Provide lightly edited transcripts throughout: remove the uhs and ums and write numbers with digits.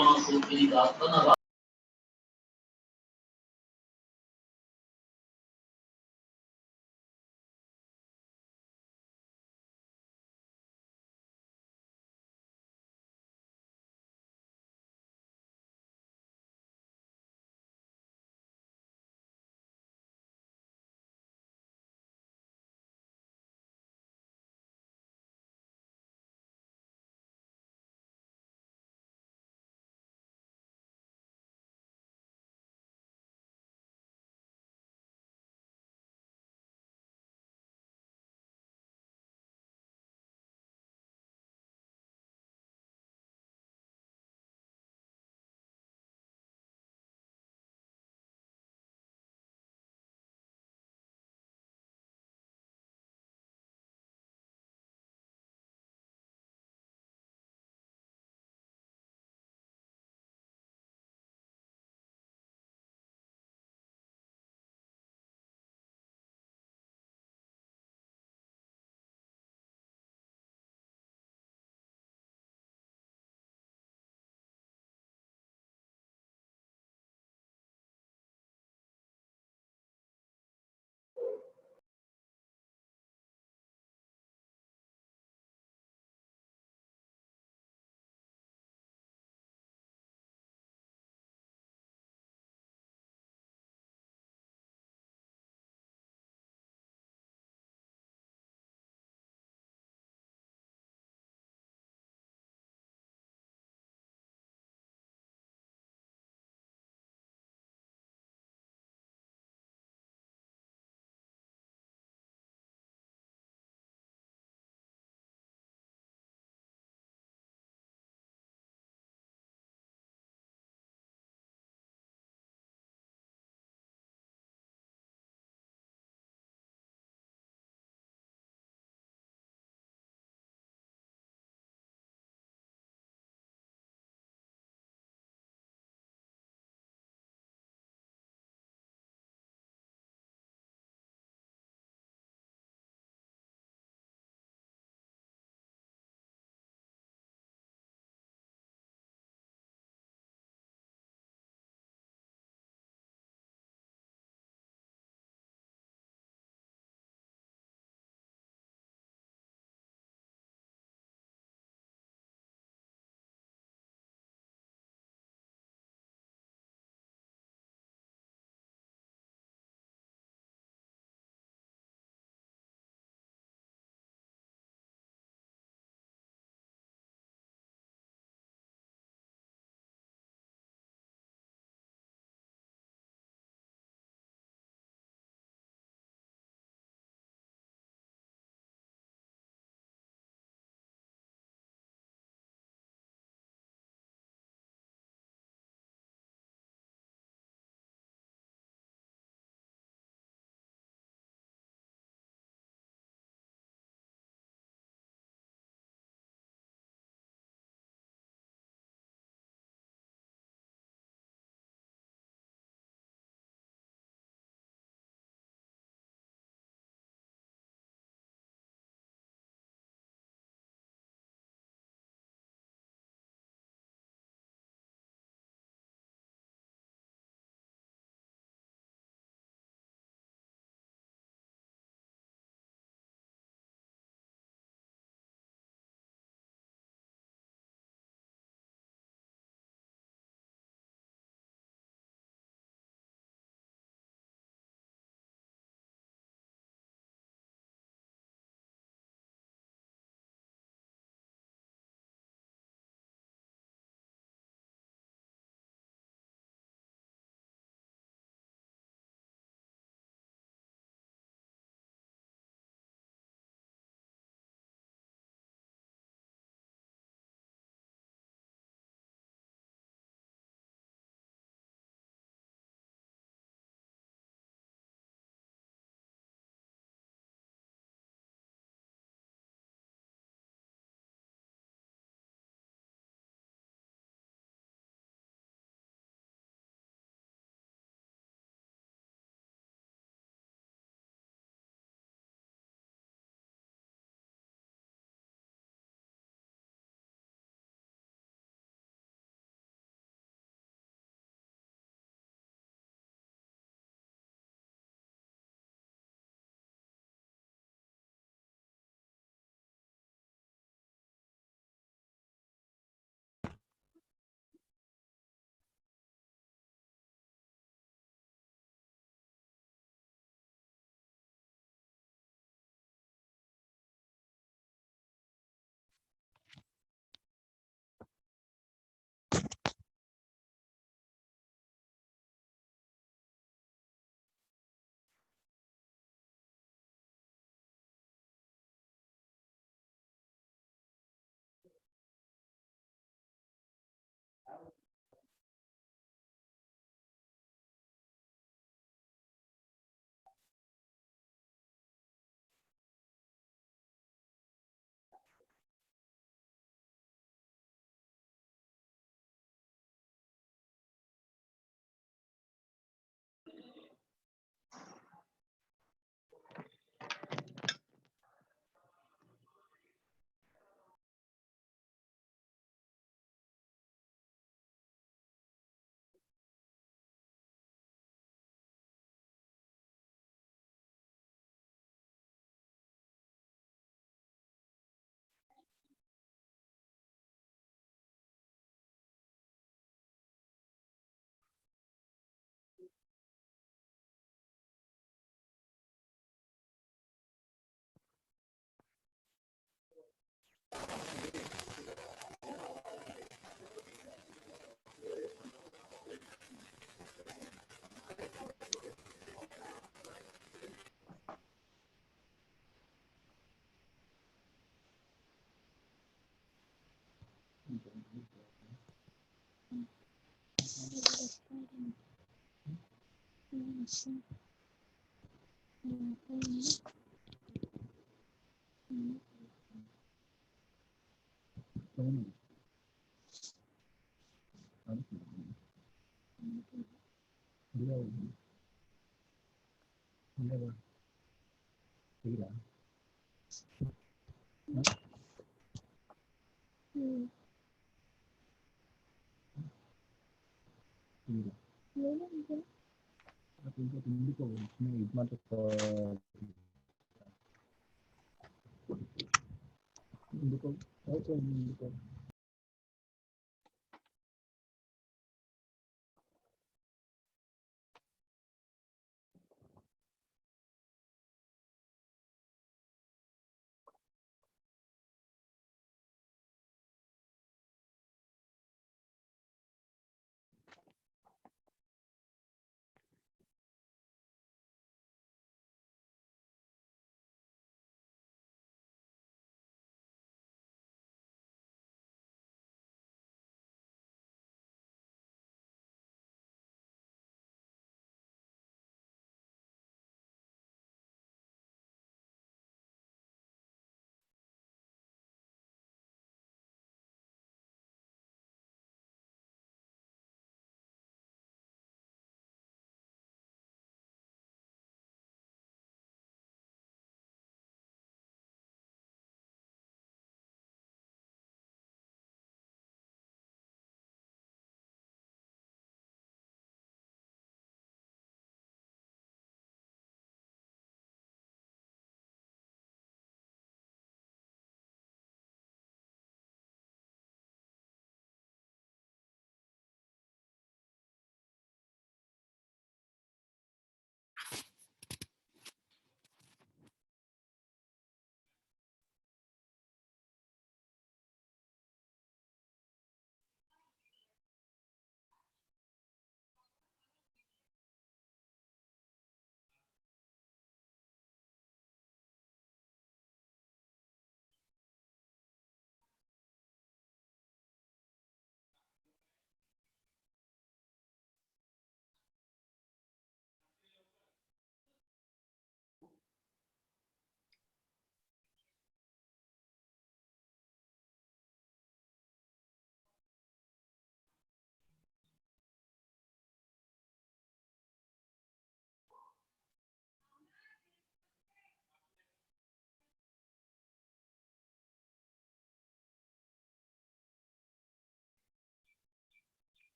conosciuto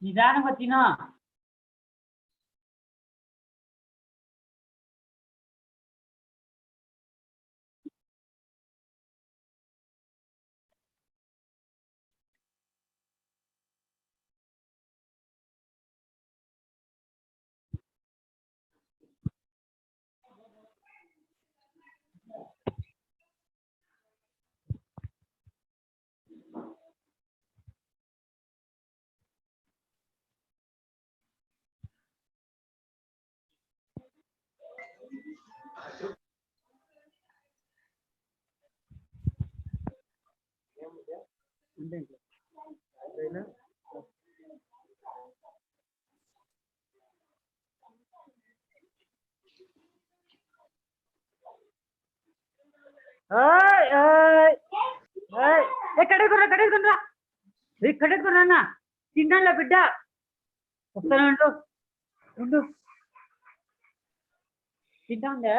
ನಿಧಾನ ತಿನ್ನೋ. కడగకున్నా తిన్నాల బిడ్డ వస్తాను ఉండు తింటాందే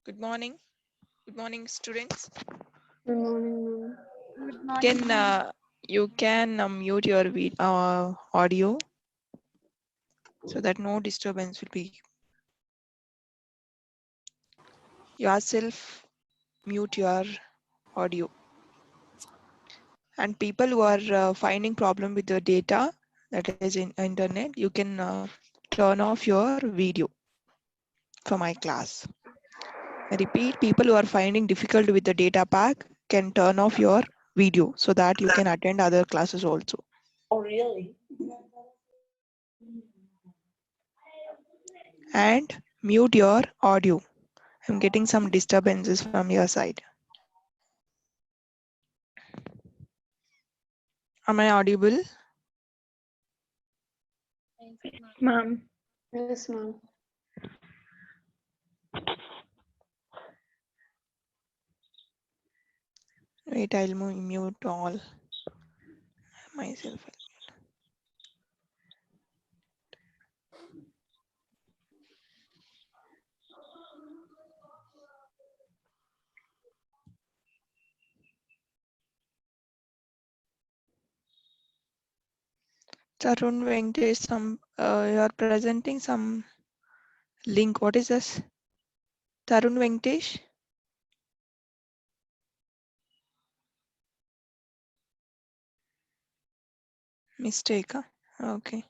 Good morning. Good morning, students. Good morning, ma'am. Good morning. You can mute your audio so that no disturbance will be. Yourself mute your audio. And people who are finding problem with the data that is in internet, you can turn off your video for my class. I repeat, people who are finding difficult with the data pack can turn off your video so that you can attend other classes also. Oh, really? And mute your audio. I'm getting some disturbances from your side. Am I audible? Ma'am. Yes, ma'am. Wait, I'll mute all myself. Tarun Venkatesh, you are presenting some link. What is this? Tarun Venkatesh? Mistake, huh? Okay.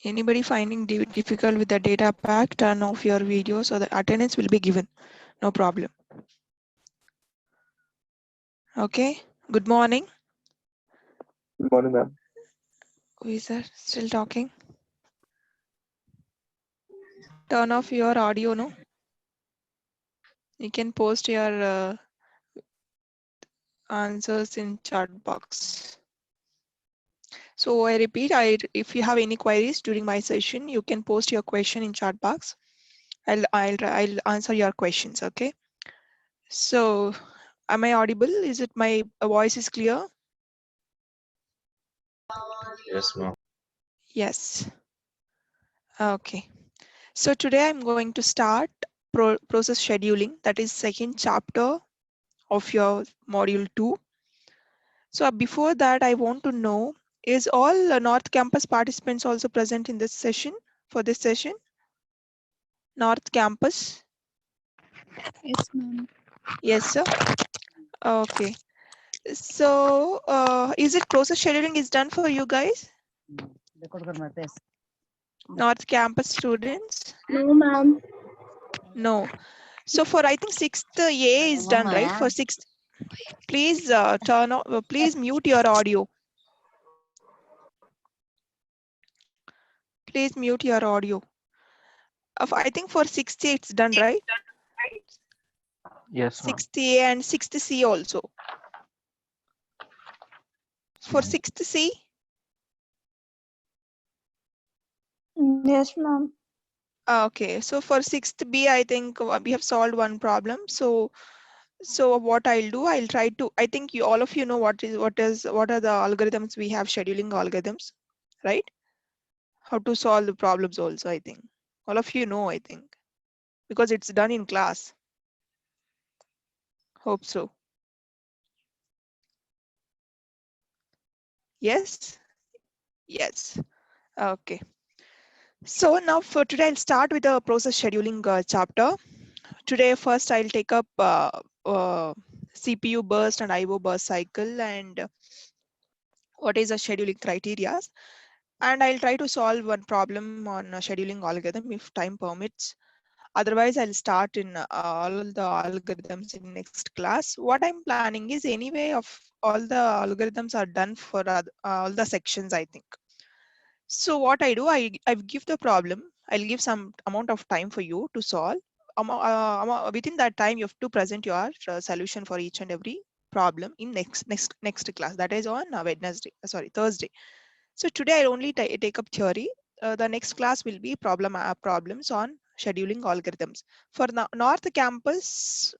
Anybody finding difficult with the data pack, turn off your video so the attendance will be given. No problem. Okay. Good morning. Good morning, ma'am. Who is that still talking? Turn off your audio, no? You can post your answers in chat box. So I repeat, if you have any queries during my session, you can post your question in chat box. I'll answer your questions. Okay. So, am I audible? Is it my voice is clear? Yes, ma'am. Yes. Okay. So today I'm going to start process scheduling. That is second chapter of your module 2. So before that, I want to know, is all North Campus participants also present in this session, for this session? North Campus? Yes, ma'am. Yes, sir. Okay. So is it process scheduling is done for you guys? North Campus students? No, ma'am. No. So for I think 6th A is done, right? For 6th, please please mute your audio. Please mute your audio. I think for 6th A it's done, right? Yes, ma'am. 6th A and 6th C also. For 6th C, Yes, ma'am. okay. So for 6th B, I think we have solved one problem. So what I'll do, I'll try to. I think you all of you know what are the algorithms we have, scheduling algorithms, right? How to solve the problems also. I think all of you know. I think because it's done in class. Hope so. Yes. Yes. Okay. So now for today, I'll start with the process scheduling chapter. Today, first I'll take up CPU burst and IO burst cycle and what is the scheduling criteria. And I'll try to solve one problem on a scheduling algorithm if time permits. Otherwise, I'll start in all the algorithms in next class. What I'm planning is anyway of all the algorithms are done for all the sections, I think. So what I do, I give the problem. I'll give some amount of time for you to solve. Within that time, you have to present your solution for each and every problem in next class. That is on Thursday. So today I only take up theory. The next class will be problems on scheduling algorithms. For North Campus,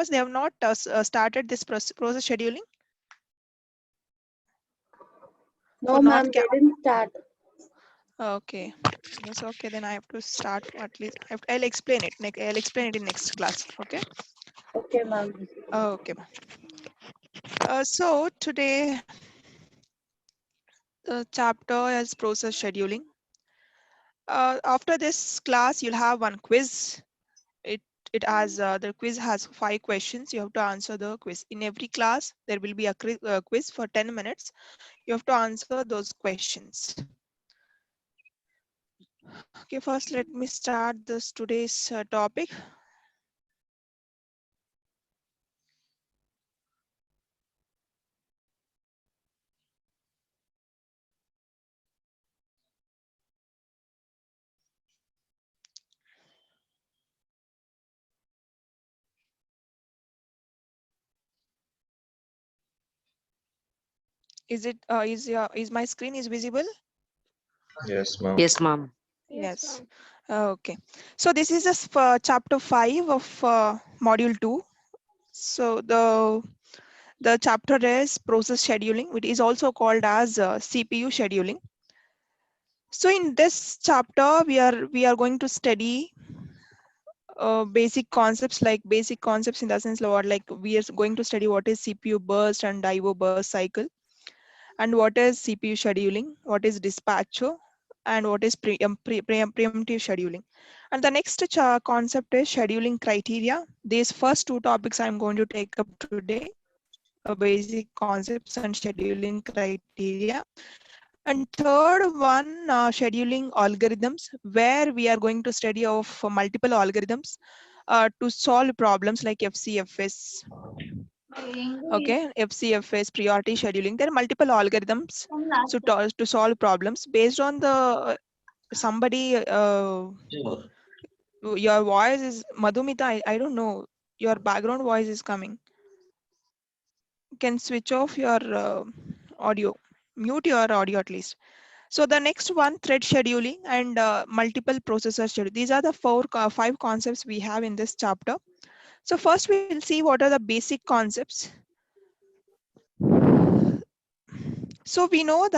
they have not started this process scheduling. No, For ma'am. North They didn't start. Okay, yes, okay, then I have to start at least. I'll explain it. I'll explain it in next class. Okay. Okay, ma'am. Okay. So today the chapter is process scheduling. After this class, you'll have one quiz. It has the quiz has 5 questions. You have to answer the quiz. In every class, there will be a quiz for 10 minutes. You have to answer those questions. Okay, first let me start this today's topic. Is my screen is visible? Yes, ma'am. Yes, ma'am. Yes. Okay. So this is just chapter 5 of module 2. So the chapter is process scheduling, which is also called as CPU scheduling. So in this chapter, we are going to study basic concepts in the sense of like we are going to study what is CPU burst and IO burst cycle, and what is CPU scheduling, what is dispatcher, and what is preemptive scheduling. And the next concept is scheduling criteria. These first two topics I'm going to take up today, basic concepts and scheduling criteria. And third one, scheduling algorithms, where we are going to study of multiple algorithms to solve problems like FCFS. Okay, FCFS, priority scheduling. There are multiple algorithms to solve problems based on the somebody. Your voice is Madhumita. I don't know. Your background voice is coming. Can switch off your audio. Mute your audio at least. So the next one, thread scheduling and multiple processor schedule. These are the five concepts we have in this chapter. So first we'll see what are the basic concepts. So we know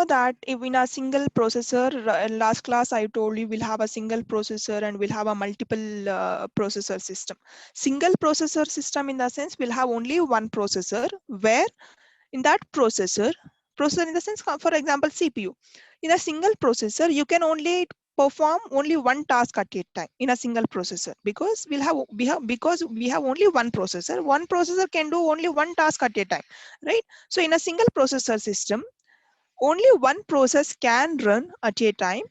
that if in a single processor, last class I told you we'll have a single processor and we'll have a multiple processor system. Single processor system in the sense we'll have only one processor, where in that processor in the sense, for example, CPU. In a single processor, you can only perform only one task at a time in a single processor, because we have only one processor. One processor can do only one task at a time, right? So in a single processor system, only one process can run at a time.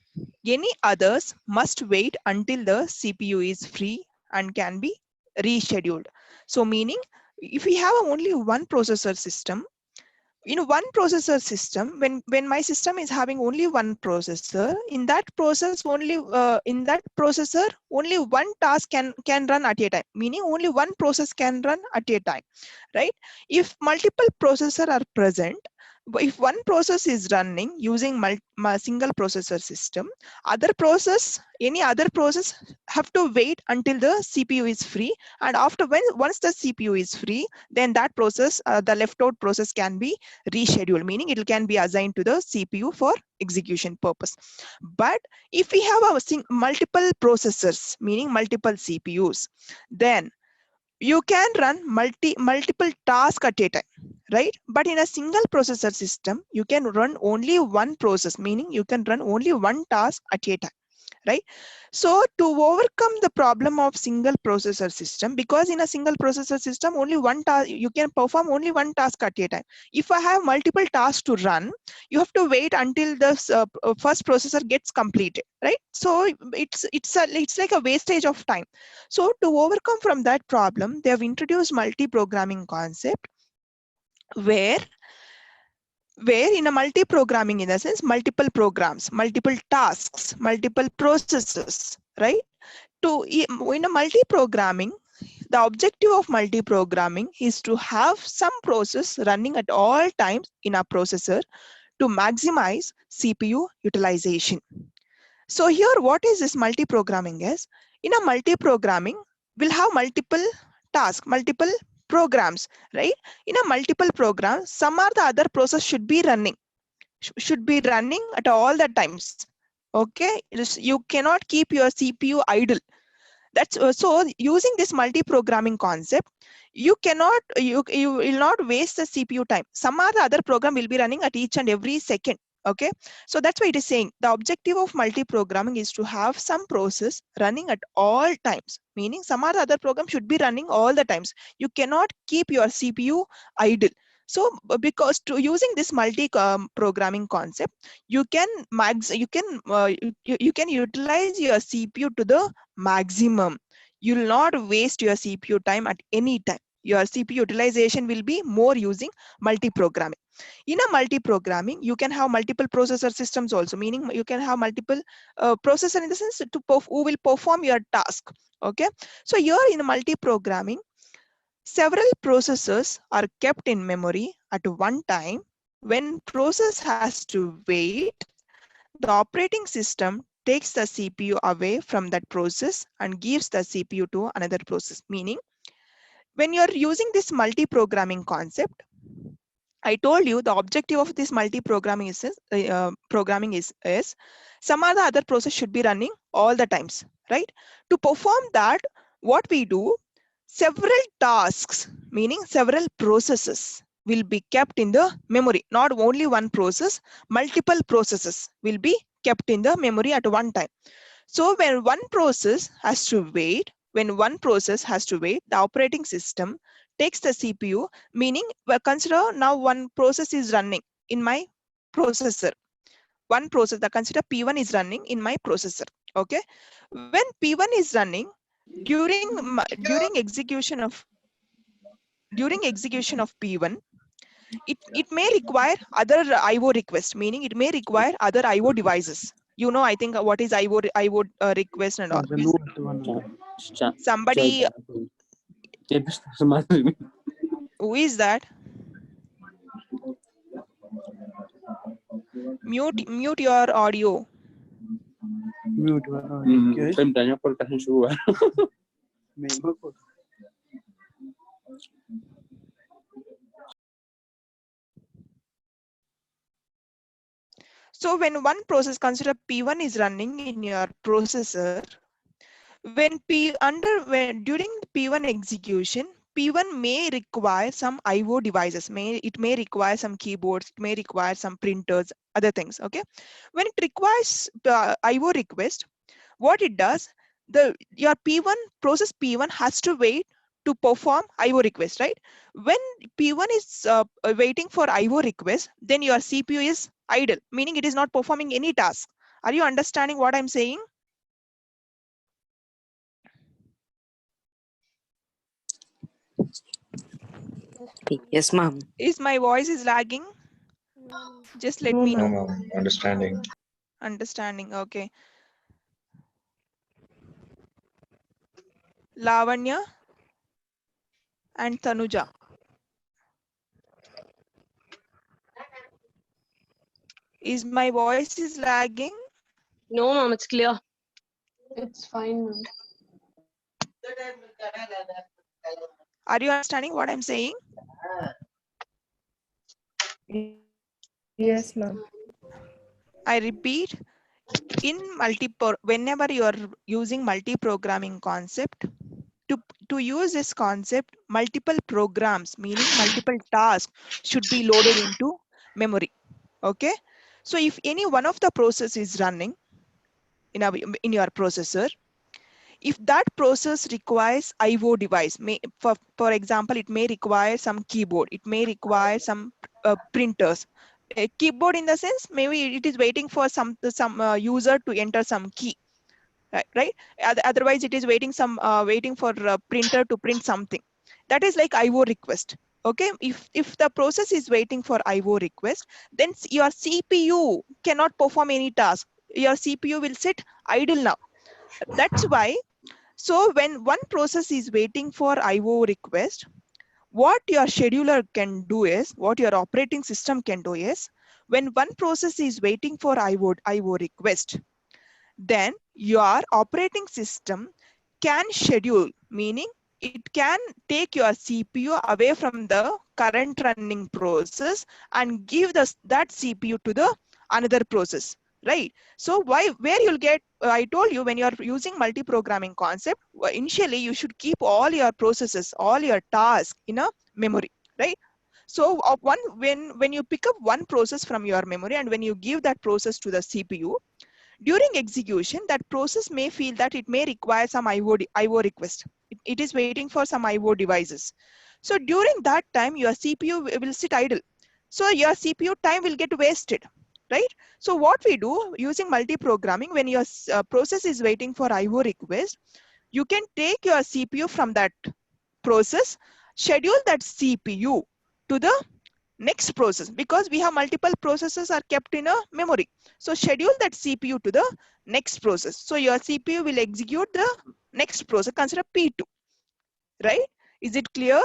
Any others must wait until the CPU is free and can be rescheduled. So meaning, if we have only one processor system, in one processor system, when my system is having only one processor, in that processor only one task can run at a time, meaning only one process can run at a time, right? If multiple processors are present, if one process is running using single processor system, any other process have to wait until the CPU is free, and once the CPU is free, then that process, the left out process, can be rescheduled, meaning it can be assigned to the CPU for execution purpose. But if we have multiple processors, meaning multiple CPUs, then you can run multiple tasks at a time, right? But in a single processor system, you can run only one process, meaning you can run only one task at a time, right? So to overcome the problem of single processor system, because in a single processor system, only one task, you can perform only one task at a time. If I have multiple tasks to run, you have to wait until the first processor gets completed, right? So it's like a wastage of time. So to overcome from that problem, they have introduced multi-programming concept, where in a multi-programming, in a sense, multiple programs, multiple tasks, multiple processes, right? In a multi-programming, the objective of multi-programming is to have some process running at all times in a processor to maximize CPU utilization. So here, what is this multi-programming is? In a multi-programming, we'll have multiple tasks, multiple programs, right? In a multiple program, some or the other process should be running at all the times. Okay, you cannot keep your CPU idle. That's so using this multi-programming concept, you will not waste the CPU time. Some or the other program will be running at each and every second. Okay, so that's why it is saying the objective of multi-programming is to have some process running at all times, meaning some or the other program should be running all the times. You cannot keep your CPU idle. So because using this multi-programming concept, you can utilize your CPU to the maximum. You will not waste your CPU time at any time. Your CPU utilization will be more using multi-programming. In a multi-programming, you can have multiple processor systems also, meaning you can have multiple processor in the sense who will perform your task. Okay, so here in multi-programming, several processors are kept in memory at one time. When process has to wait, the operating system takes the CPU away from that process and gives the CPU to another process. Meaning, when you're using this multi-programming concept, I told you the objective of this multi-programming is some other process should be running all the times, right? To perform that, what we do, several tasks, meaning several processes, will be kept in the memory. Not only one process, multiple processes will be kept in the memory at one time. So when one process has to wait, the operating system takes the CPU, meaning consider now one process is running in my processor. One process, consider P1 is running in my processor. Okay, when P1 is running, during execution of P1, it may require other IO request, meaning it may require other IO devices. You know, I think what is IO request and all. Somebody, who is that? Mute your audio. Tanya por casi su So when one process, consider P1 is running in your processor, when during P1 execution, P1 may require some IO devices. It may require some keyboards, it may require some printers, other things. Okay, when it requires IO request, what it does, your process P1 has to wait to perform IO request, right? When P1 is waiting for IO request, then your CPU is idle, meaning it is not performing any task. Are you understanding what I'm saying? Yes, ma'am. Is my voice is lagging? Just let me No, know. ma'am. Understanding. Understanding, okay. Lavanya and Tanuja. Is my voice is lagging? No, ma'am, it's clear. It's fine, ma'am. Are you understanding what I'm saying? Yes, ma'am. I repeat, whenever you are using multi-programming concept, to use this concept, multiple programs, meaning multiple tasks, should be loaded into memory. Okay, so if any one of the process is running in your processor, if that process requires IO device, for example, it may require some keyboard, it may require some printers. A keyboard in the sense, maybe it is waiting for some user to enter some key, right? Otherwise, it is waiting for a printer to print something. That is like IO request. Okay, if the process is waiting for IO request, then your CPU cannot perform any task. Your CPU will sit idle now. That's why. So when one process is waiting for IO request, what your scheduler can do is, what your operating system can do is, when one process is waiting for IO request, then your operating system can schedule, meaning it can take your CPU away from the current running process and give that CPU to the another process, right? So where you'll get, I told you, when you're using multi-programming concept, initially you should keep all your processes, all your tasks in a memory, right? So when you pick up one process from your memory and when you give that process to the CPU, during execution, that process may feel that it may require some IO request. It is waiting for some IO devices. So during that time, your CPU will sit idle. So your CPU time will get wasted, right? So what we do using multi-programming, when your process is waiting for IO request, you can take your CPU from that process, schedule that CPU to the next process, because we have multiple processes are kept in a memory. So schedule that CPU to the next process. So your CPU will execute the next process, consider P2, right? Is it clear?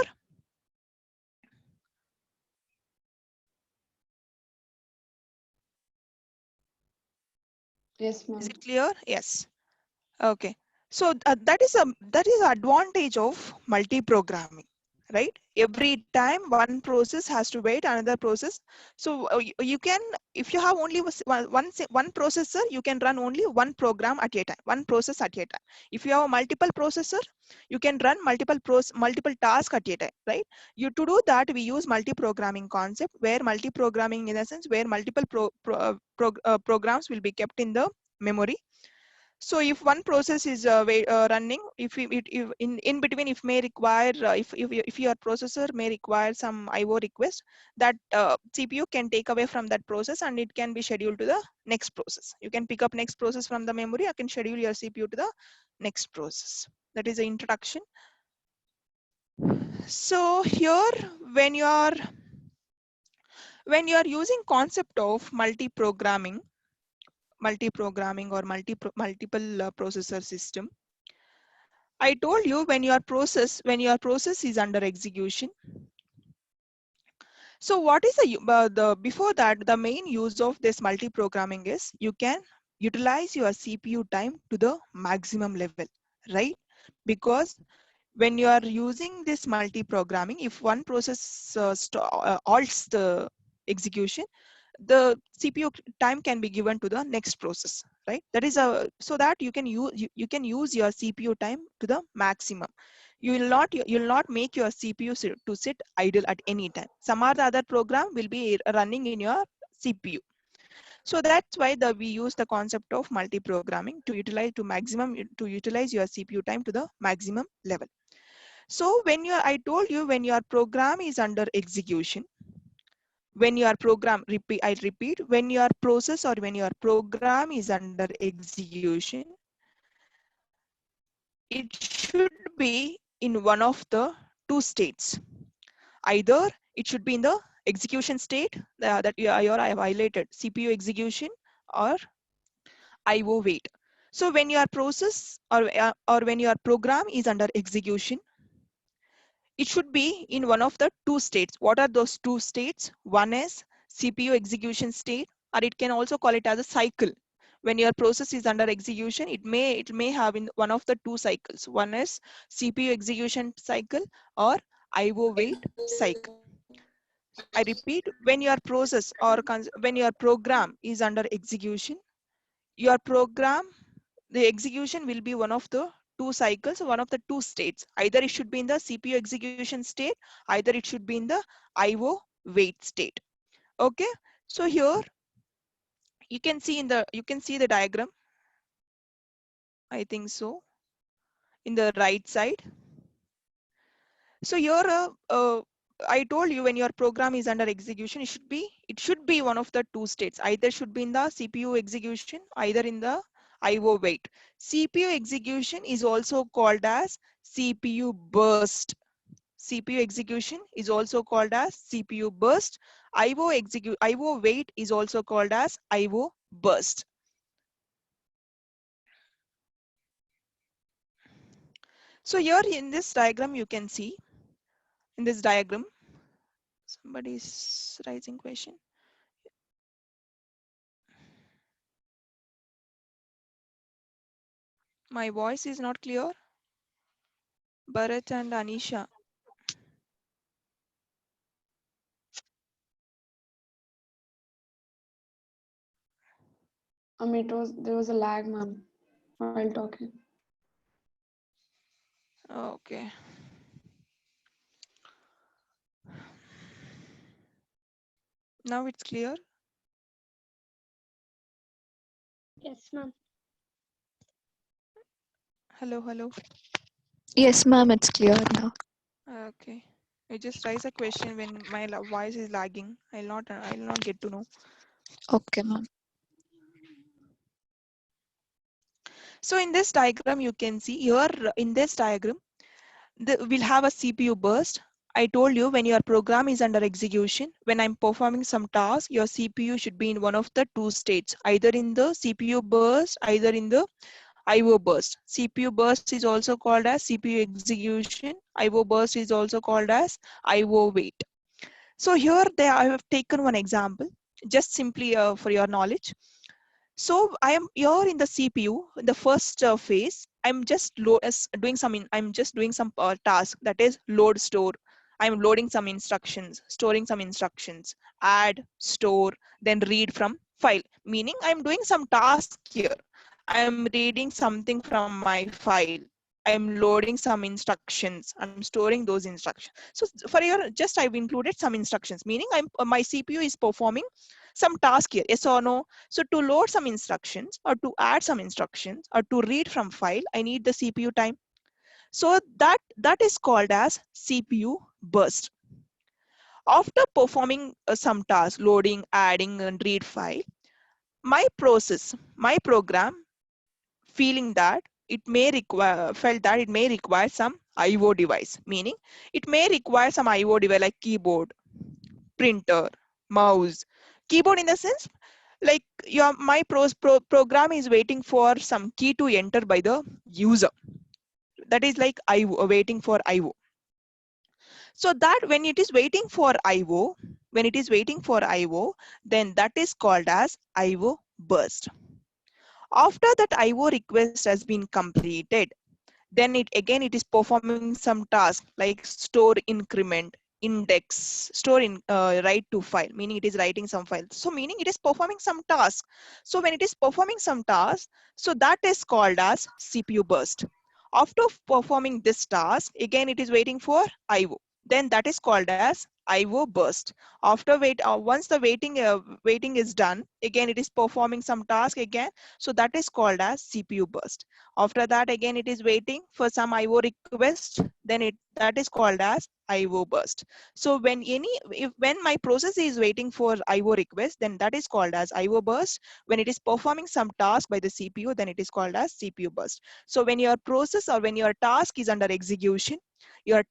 Yes, ma'am. Is it clear? Yes. Okay. So that is advantage of multi-programming, right? Every time one process has to wait another process. So you can, if you have only one processor, you can run only one program at a time, one process at a time. If you have a multiple processor, you can run multiple tasks at a time, right? To do that, we use multi-programming concept, where multi-programming, in a sense, where multiple programs will be kept in the memory. So if one process is running, if in between, if may require, if your processor may require some IO request, that CPU can take away from that process and it can be scheduled to the next process. You can pick up next process from the memory. You can schedule your CPU to the next process. That is the introduction. So here, when you are using concept of multi-programming or multiple processor system, I told you when your process is under execution. So what is before that, the main use of this multi-programming is you can utilize your CPU time to the maximum level, right? Because when you are using this multi-programming, if one process halts the execution, the CPU time can be given to the next process, right? That is so that you can use your CPU time to the maximum. You will not make your CPU to sit idle at any time. Some or the other program will be running in your CPU. So that's why we use the concept of multi-programming to utilize your CPU time to the maximum level. So I told you, when your program is under execution, when your program, I repeat, when your process or when your program is under execution, it should be in one of the two states. Either it should be in the execution state that I have highlighted, CPU execution or IO wait. So when your process or when your program is under execution, it should be in one of the two states. What are those two states? One is CPU execution state, or it can also call it as a cycle. When your process is under execution, it may have in one of the two cycles. One is CPU execution cycle or IO wait cycle. I repeat, when your process or when your program is under execution, your program, the execution will be one of the two cycles, one of the two states. Either it should be in the CPU execution state, either it should be in the IO wait state. Okay, so here you can see the diagram. I think so, in the right side. So here I told you, when your program is under execution, it should be one of the two states. Either should be in the CPU execution, either in the IO wait. CPU execution is also called as CPU burst. CPU execution is also called as CPU burst. IO wait is also called as IO burst. So here in this diagram, you can see, in this diagram, somebody is raising question. My voice is not clear. Bharat and Anisha. There was a lag, ma'am, while talking. Okay. Now it's clear. Yes, ma'am. Hello. Yes, ma'am, it's clear now. Okay. You just raise a question when my voice is lagging. I'll not get to know. Okay, ma'am. So in this diagram, you can see here, in this diagram, we'll have a CPU burst. I told you when your program is under execution, when I'm performing some task, your CPU should be in one of the two states, either in the CPU burst, either in the IO burst. CPU burst is also called as CPU execution. IO burst is also called as IO wait. So here I have taken one example, just simply for your knowledge. So I am here in the CPU, in the first phase. I'm just doing some task, that is load store. I'm loading some instructions, storing some instructions, add, store, then read from file. Meaning I'm doing some task here. I'm reading something from my file. I'm loading some instructions. I'm storing those instructions. So for your, just I've included some instructions. Meaning my CPU is performing some task here. Yes or no? So to load some instructions or to add some instructions or to read from file, I need the CPU time. So that is called as CPU burst. After performing some task, loading, adding, and read file, my program felt that it may require some IO device, meaning it may require some IO device like keyboard, printer, mouse. Keyboard in the sense like program is waiting for some key to enter by the user. That is like IO, waiting for IO. So that when it is waiting for IO, then that is called as IO burst. After that IO request has been completed, then it is performing some task like store increment, index, store in write to file, meaning it is writing some file. So meaning it is performing some task. So when it is performing some task, so that is called as CPU burst. After performing this task, again it is waiting for IO. Then that is called as IO burst. After once the waiting is done, again it is performing some task again. So that is called as CPU burst. After that, again it is waiting for some IO request. Then that is called as IO burst. So when my process is waiting for IO request, then that is called as IO burst. When it is performing some task by the CPU, then it is called as CPU burst. So when your process or when your task is under execution, your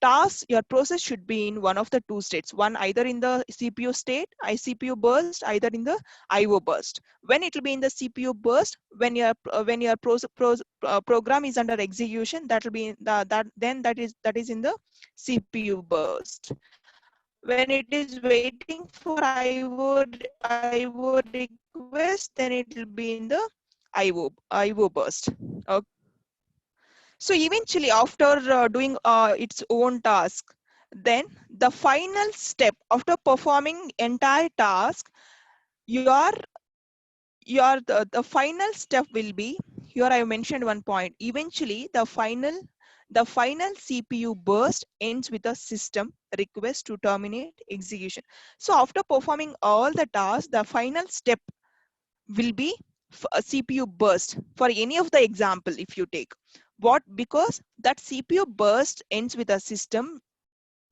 process should be in one of the two states, one either in the CPU state, CPU burst, either in the IO burst. When it will be in the CPU burst, when your program is under execution, that will be that is in the CPU burst. When it is waiting for IO request, then it will be in the IO burst. Okay. So eventually, after doing its own task, then the final step after performing entire task, the final step will be here. I mentioned one point. Eventually, the final CPU burst ends with a system request to terminate execution. So after performing all the tasks, the final step will be a CPU burst for any of the example. If you take because that CPU burst ends with a system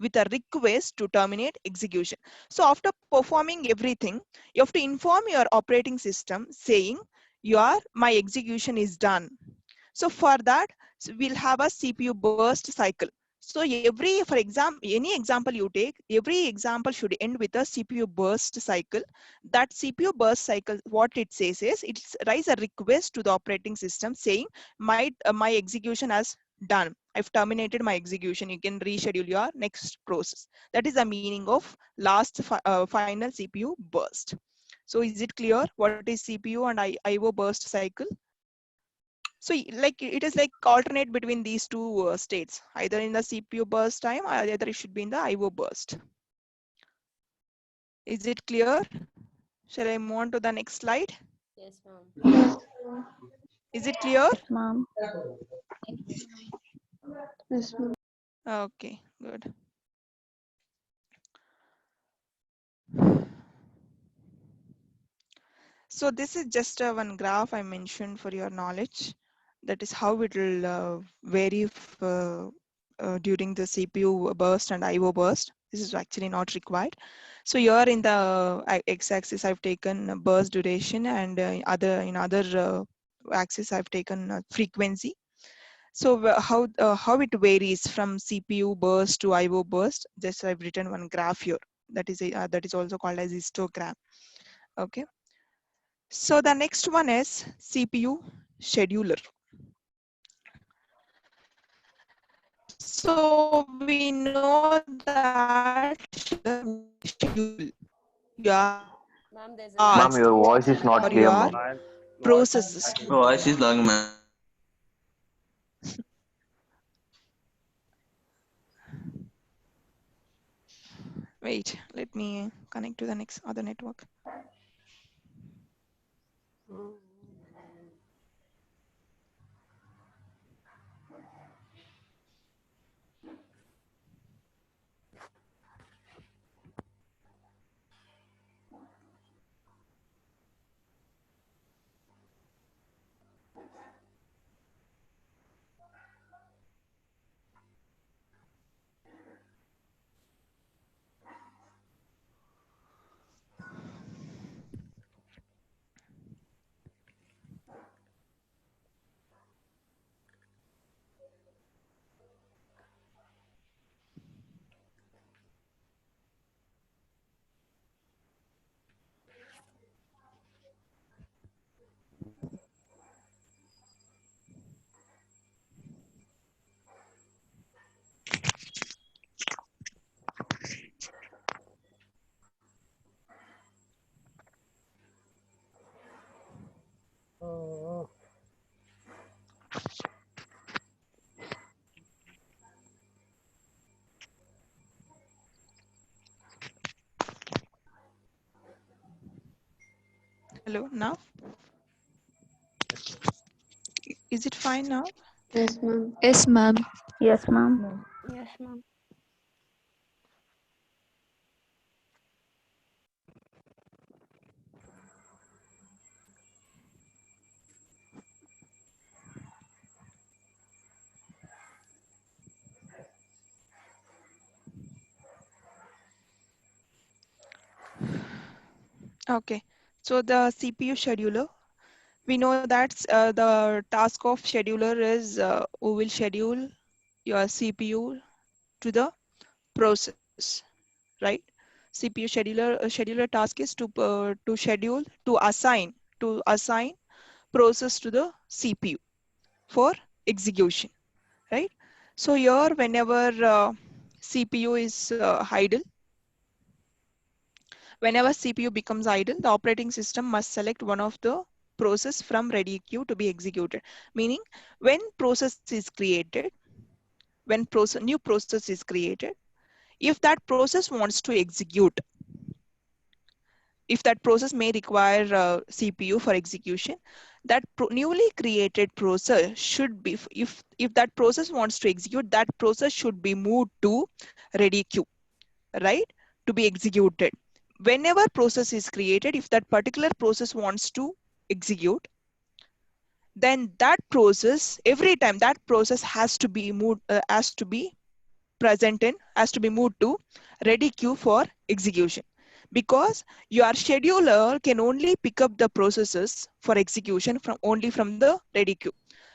with a request to terminate execution. So after performing everything, you have to inform your operating system saying my execution is done. So for that, we'll have a CPU burst cycle. So for example, any example you take, every example should end with a CPU burst cycle. That CPU burst cycle, what it says is, it writes a request to the operating system saying my execution has done. I've terminated my execution. You can reschedule your next process. That is the meaning of final CPU burst. So is it clear what is CPU and IO burst cycle? So like it is like alternate between these two states, either in the CPU burst time or either it should be in the IO burst. Is it clear? Shall I move on to the next slide? Yes, ma'am. Yes, Is it clear? Ma'am. yes, ma'am. Okay, good. So this is just one graph I mentioned for your knowledge. That is how it will vary during the CPU burst and IO burst. This is actually not required. So here in the x-axis, I've taken burst duration, and in other axis, I've taken frequency. So how it varies from CPU burst to IO burst? Just I've written one graph here. That is also called as histogram. Okay. So the next one is CPU scheduler. So we know that schedule your Ma'am, your voice is not or clear, your ma'am. processes. Voice is long, ma'am. Wait, let me connect to the next other network. Hello, now? Is it fine now? Yes, ma'am. Yes, ma'am. Yes, ma'am. Yes, ma'am. Okay. So the CPU scheduler, we know that the task of scheduler is who will schedule your CPU to the process, right? CPU scheduler task is to schedule to assign process to the CPU for execution, right? So here, whenever CPU is idle, whenever CPU becomes idle, the operating system must select one of the process from ready queue to be executed. Meaning, when process is created, when new process is created, if that process wants to execute, if that process may require CPU for execution, that newly created process should be, if that process wants to execute, that process should be moved to ready queue, right, to be executed. Whenever process is created, if that particular process wants to execute, then that process, every time that process has to be moved, has to be has to be moved to ready queue for execution, because your scheduler can only pick up the processes for execution only from the ready queue.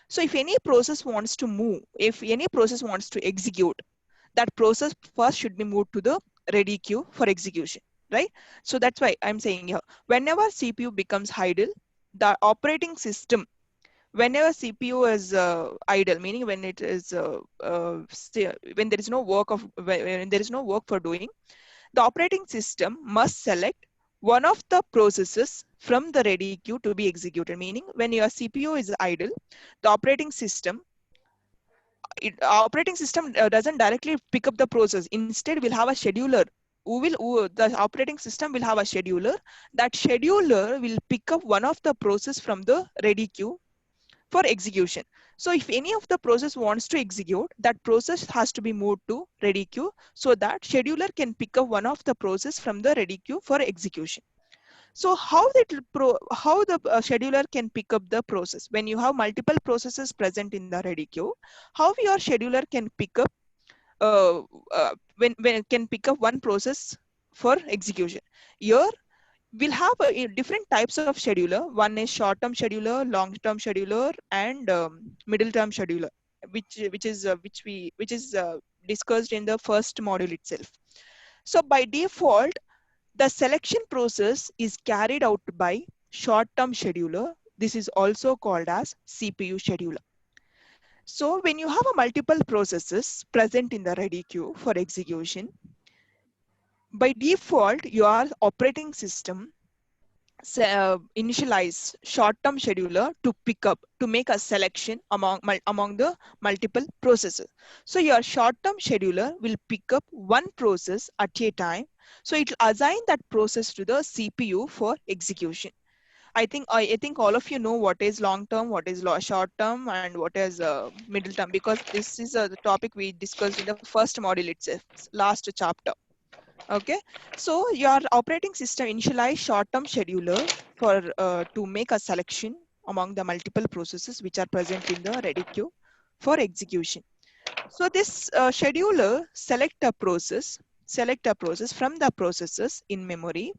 So if any process wants to move, if any process wants to execute, that process first should be moved to the ready queue for execution, right? So that's why I'm saying here, whenever CPU becomes idle, the operating system, whenever CPU is idle, meaning when it is when there is no work when there is no work for doing, the operating system must select one of the processes from the ready queue to be executed. Meaning, when your CPU is idle, the operating system doesn't directly pick up the process. Instead, we'll have a scheduler the operating system will have a scheduler. That scheduler will pick up one of the process from the ready queue for execution. So if any of the process wants to execute, that process has to be moved to ready queue, so that scheduler can pick up one of the process from the ready queue for execution. So how the scheduler can pick up the process when you have multiple processes present in the ready queue? How your scheduler can pick up when it can pick up one process for execution? Here we'll have different types of scheduler. One is short-term scheduler, long-term scheduler, and middle-term scheduler. which is discussed in the first module itself. So by default, the selection process is carried out by short-term scheduler. This is also called as CPU scheduler. So when you have a multiple processes present in the ready queue for execution, by default, your operating system initialize short-term scheduler to pick up, to make a selection among the multiple processes. So your short-term scheduler will pick up one process at a time. So it will assign that process to the CPU for execution. I think all of you know what is long-term, what is short term, and what is middle term, because this is the topic we discussed in the first module itself, last chapter. Okay, so your operating system initialize short-term scheduler for to make a selection among the multiple processes which are present in the ready queue for execution. So this scheduler select a process from the processes in memory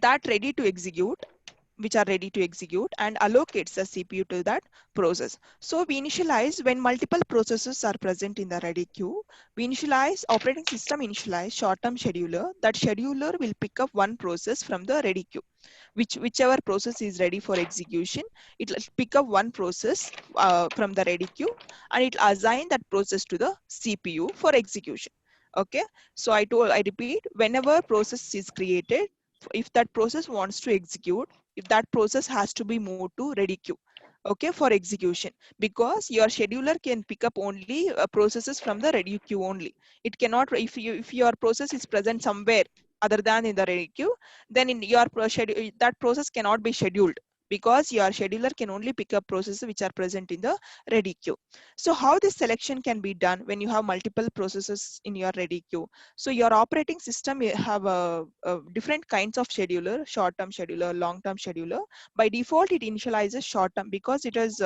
that ready to execute, which are ready to execute, and allocates the CPU to that process. So we initialize when multiple processes are present in the ready queue. We initialize operating system initialize short-term scheduler. That scheduler will pick up one process from the ready queue. Whichever process is ready for execution, it will pick up one process from the ready queue, and it will assign that process to the CPU for execution. Okay, so I repeat, whenever process is created, if that process wants to execute, if that process has to be moved to ready queue, okay, for execution, because your scheduler can pick up only processes from the ready queue only. It cannot, if your process is present somewhere other than in the ready queue, then in your schedule that process cannot be scheduled, because your scheduler can only pick up processes which are present in the ready queue. So how this selection can be done when you have multiple processes in your ready queue? So your operating system have a different kinds of scheduler, short-term scheduler, long-term scheduler. By default, it initializes short-term because it is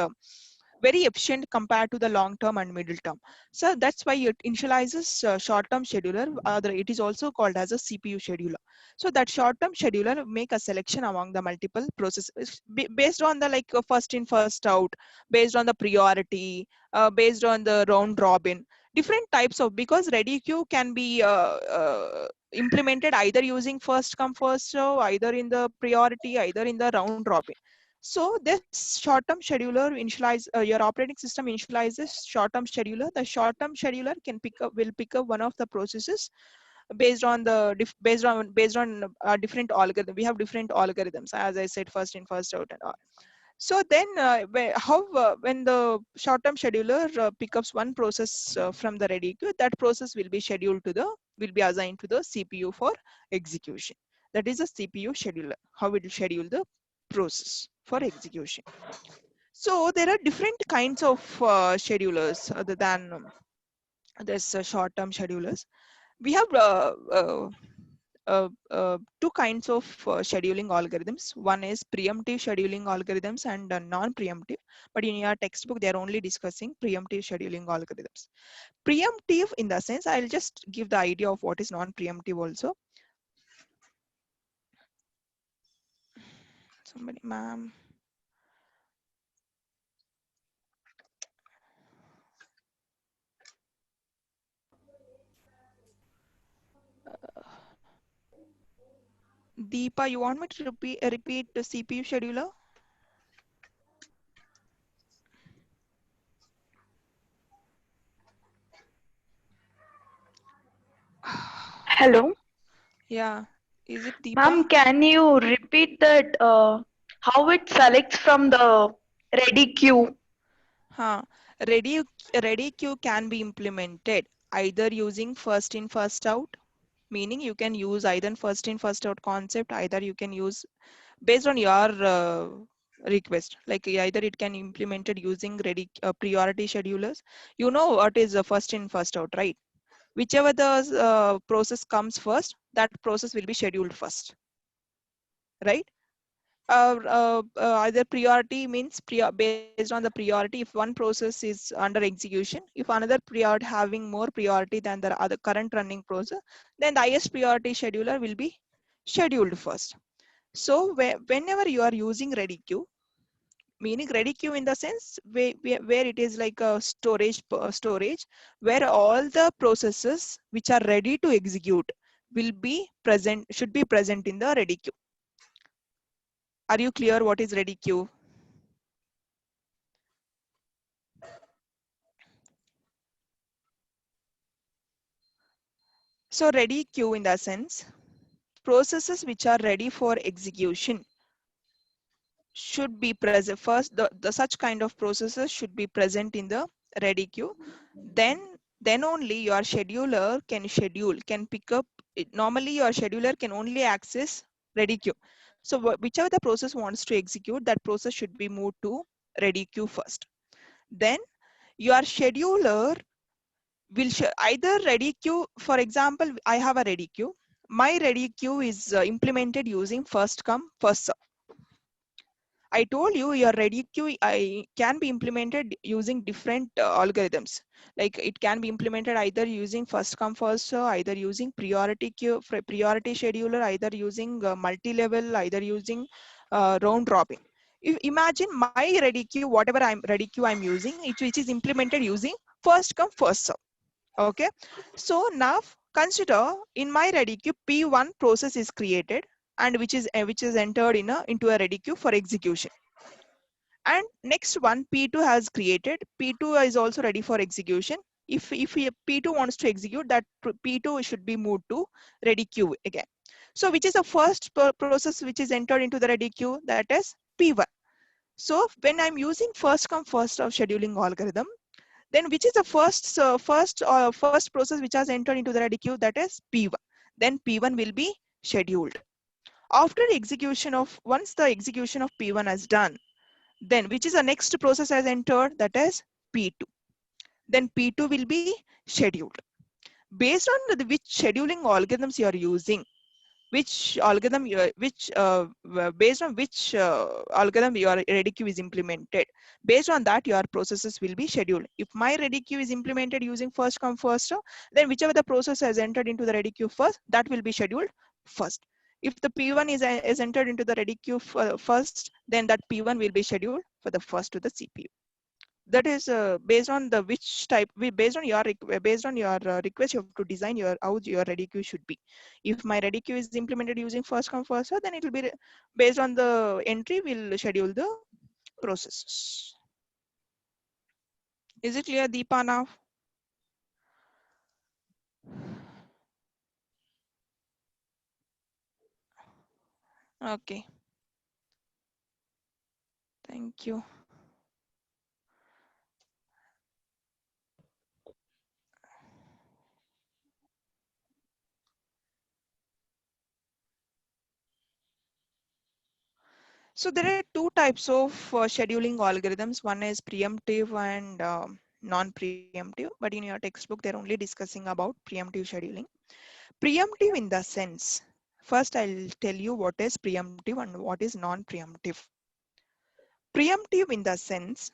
very efficient compared to the long-term and middle-term. So that's why it initializes short-term scheduler. It is also called as a CPU scheduler. So that short-term scheduler make a selection among the multiple processes based on the first in, first out, based on the priority, based on the round robin, different types of, because ready queue can be implemented either using first come first serve, either in the priority, either in the round robin. So this short-term scheduler initialize your operating system initializes short-term scheduler. The short-term scheduler will pick up one of the processes based on the different algorithm. We have different algorithms, as I said, first in, first out, and all. So then when the short-term scheduler picks one process from the ready queue, that process will be assigned to the CPU for execution. That is a CPU scheduler, how it will schedule the process for execution. So there are different kinds of schedulers other than this short-term schedulers. We have two kinds of scheduling algorithms. One is preemptive scheduling algorithms and non-preemptive. But in your textbook, they are only discussing preemptive scheduling algorithms. Preemptive in the sense, I'll just give the idea of what is non-preemptive also. Somebody, ma'am. Deepa, you want me to repeat the CPU scheduler? Hello. Yeah. Is it Deepa? Ma'am, can you repeat that how it selects from the ready queue? Ready queue can be implemented either using first in, first out, meaning you can use either first in, first out concept, either you can use based on your request, like either it can implemented using priority schedulers. You know what is first in, first out, right? Whichever the process comes first, that process will be scheduled first, right? Either priority means based on the priority. If one process is under execution, if another priority having more priority than the other current running process, then the highest priority scheduler will be scheduled first. So whenever you are using ready queue, meaning ready queue in the sense where it is like a storage where all the processes which are ready to execute should be present in the ready queue. Are you clear what is ready queue? So ready queue in the sense, processes which are ready for execution should be present first. The such kind of processes should be present in the ready queue. Then only your scheduler can pick up it. Normally your scheduler can only access ready queue. So whichever the process wants to execute, that process should be moved to ready queue first. Then your scheduler will either ready queue. For example, I have a ready queue. My ready queue is implemented using first come first serve. I told you your ready queue can be implemented using different algorithms. Like it can be implemented either using first come first serve, either using priority queue, priority scheduler, either using multi-level, either using round robin. If imagine my ready queue, whatever ready queue I'm using, which is implemented using first come first serve. Okay, so now consider in my ready queue P1 process is created and which is entered into a ready queue for execution. And next one P2 has created. P2 is also ready for execution. If P2 wants to execute, that P2 should be moved to ready queue again. So which is the first process which is entered into the ready queue? That is P1. So when I'm using first come first serve scheduling algorithm, then which is the first process which has entered into the ready queue? That is P1. Then P1 will be scheduled. After the execution of, once the execution of P1 is done, then which is the next process has entered? That is P2. Then P2 will be scheduled. Based on which scheduling algorithms you are using, which algorithm based on which algorithm your ready queue is implemented, based on that your processes will be scheduled. If my ready queue is implemented using first come first serve, then whichever the process has entered into the ready queue first, that will be scheduled first. If the P1 is entered into the ready queue first, then that P1 will be scheduled for the first to the CPU. That is based on the which type, based on your request, you have to design your how your ready queue should be. If my ready queue is implemented using first come first serve, then it will be based on the entry will schedule the processes. Is it clear, Deepa, now? Okay, thank you. So there are two types of scheduling algorithms. One is preemptive and non-preemptive, but in your textbook, they're only discussing about preemptive scheduling. Preemptive in the sense, first I'll tell you what is preemptive and what is non-preemptive. Preemptive in the sense,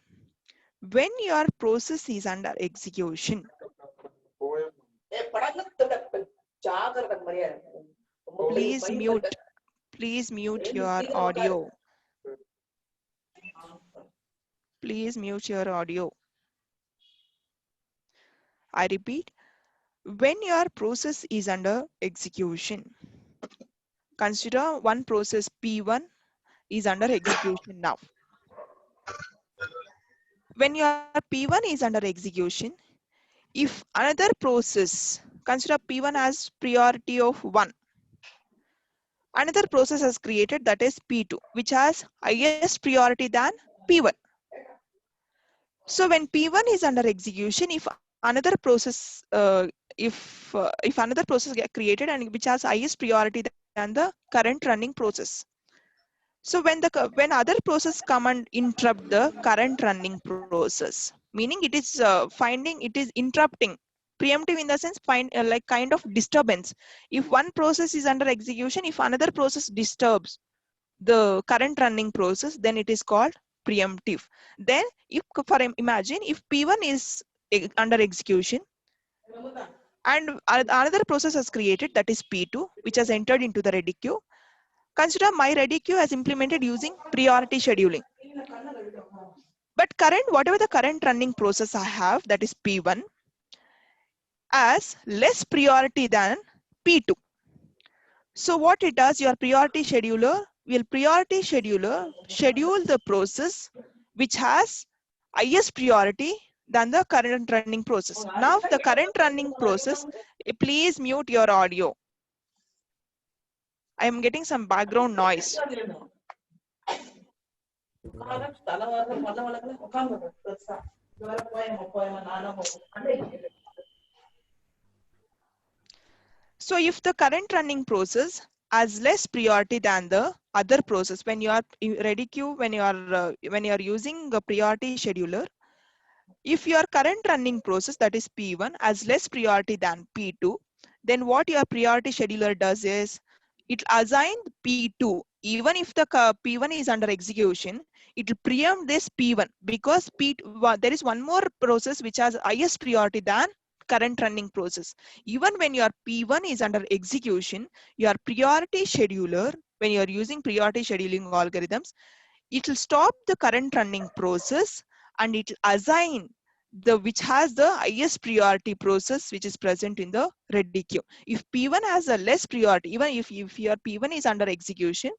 when your process is under execution, please mute your audio. Please mute your audio. I repeat, when your process is under execution, consider one process P1 is under execution now. When your P1 is under execution, if another process, consider P1 has priority of 1, another process has created, that is P2, which has highest priority than P1. So when P1 is under execution, if another process if another process get created and which has highest priority than the current running process, so when other process come and interrupt the current running process, meaning it is it is interrupting. Preemptive in the sense, like kind of disturbance. If one process is under execution, if another process disturbs the current running process, then it is called preemptive. Then if imagine if P1 is under execution and another process has created, that is P2, which has entered into the ready queue. Consider my ready queue as implemented using priority scheduling. But whatever the current running process I have, that is P1, as less priority than P2. So what it does, your priority scheduler will schedule the process which has highest priority than the current running process. Now the current running process, please mute your audio. I am getting some background noise. So if the current running process has less priority than the other process, when you are ready queue, when you are using a priority scheduler, if your current running process, that is P1, has less priority than P2, then what your priority scheduler does is it assign P2. Even if the P1 is under execution, it will preempt this P1 because there is one more process which has highest priority than current running process. Even when your P1 is under execution, your priority scheduler, when you are using priority scheduling algorithms, it will stop the current running process and it will assign which has the highest priority process which is present in the ready queue. If P1 has a less priority, even if your P1 is under execution,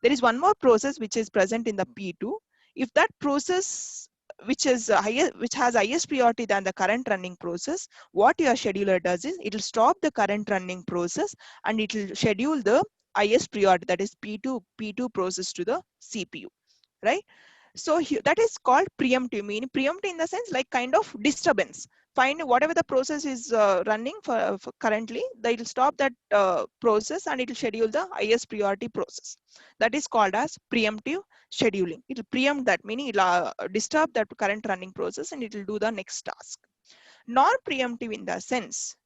there is one more process which is present in the P2. If that process which has highest priority than the current running process, what your scheduler does is it will stop the current running process and it will schedule the highest priority, that is P2 process to the CPU, right? So that is called preemptive, meaning preemptive in the sense like kind of disturbance. Find whatever the process is running for currently, they will stop that process and it will schedule the highest priority process. That is called as preemptive scheduling. It will preempt that, meaning it will disturb that current running process and it will do the next task. Non-preemptive in the sense,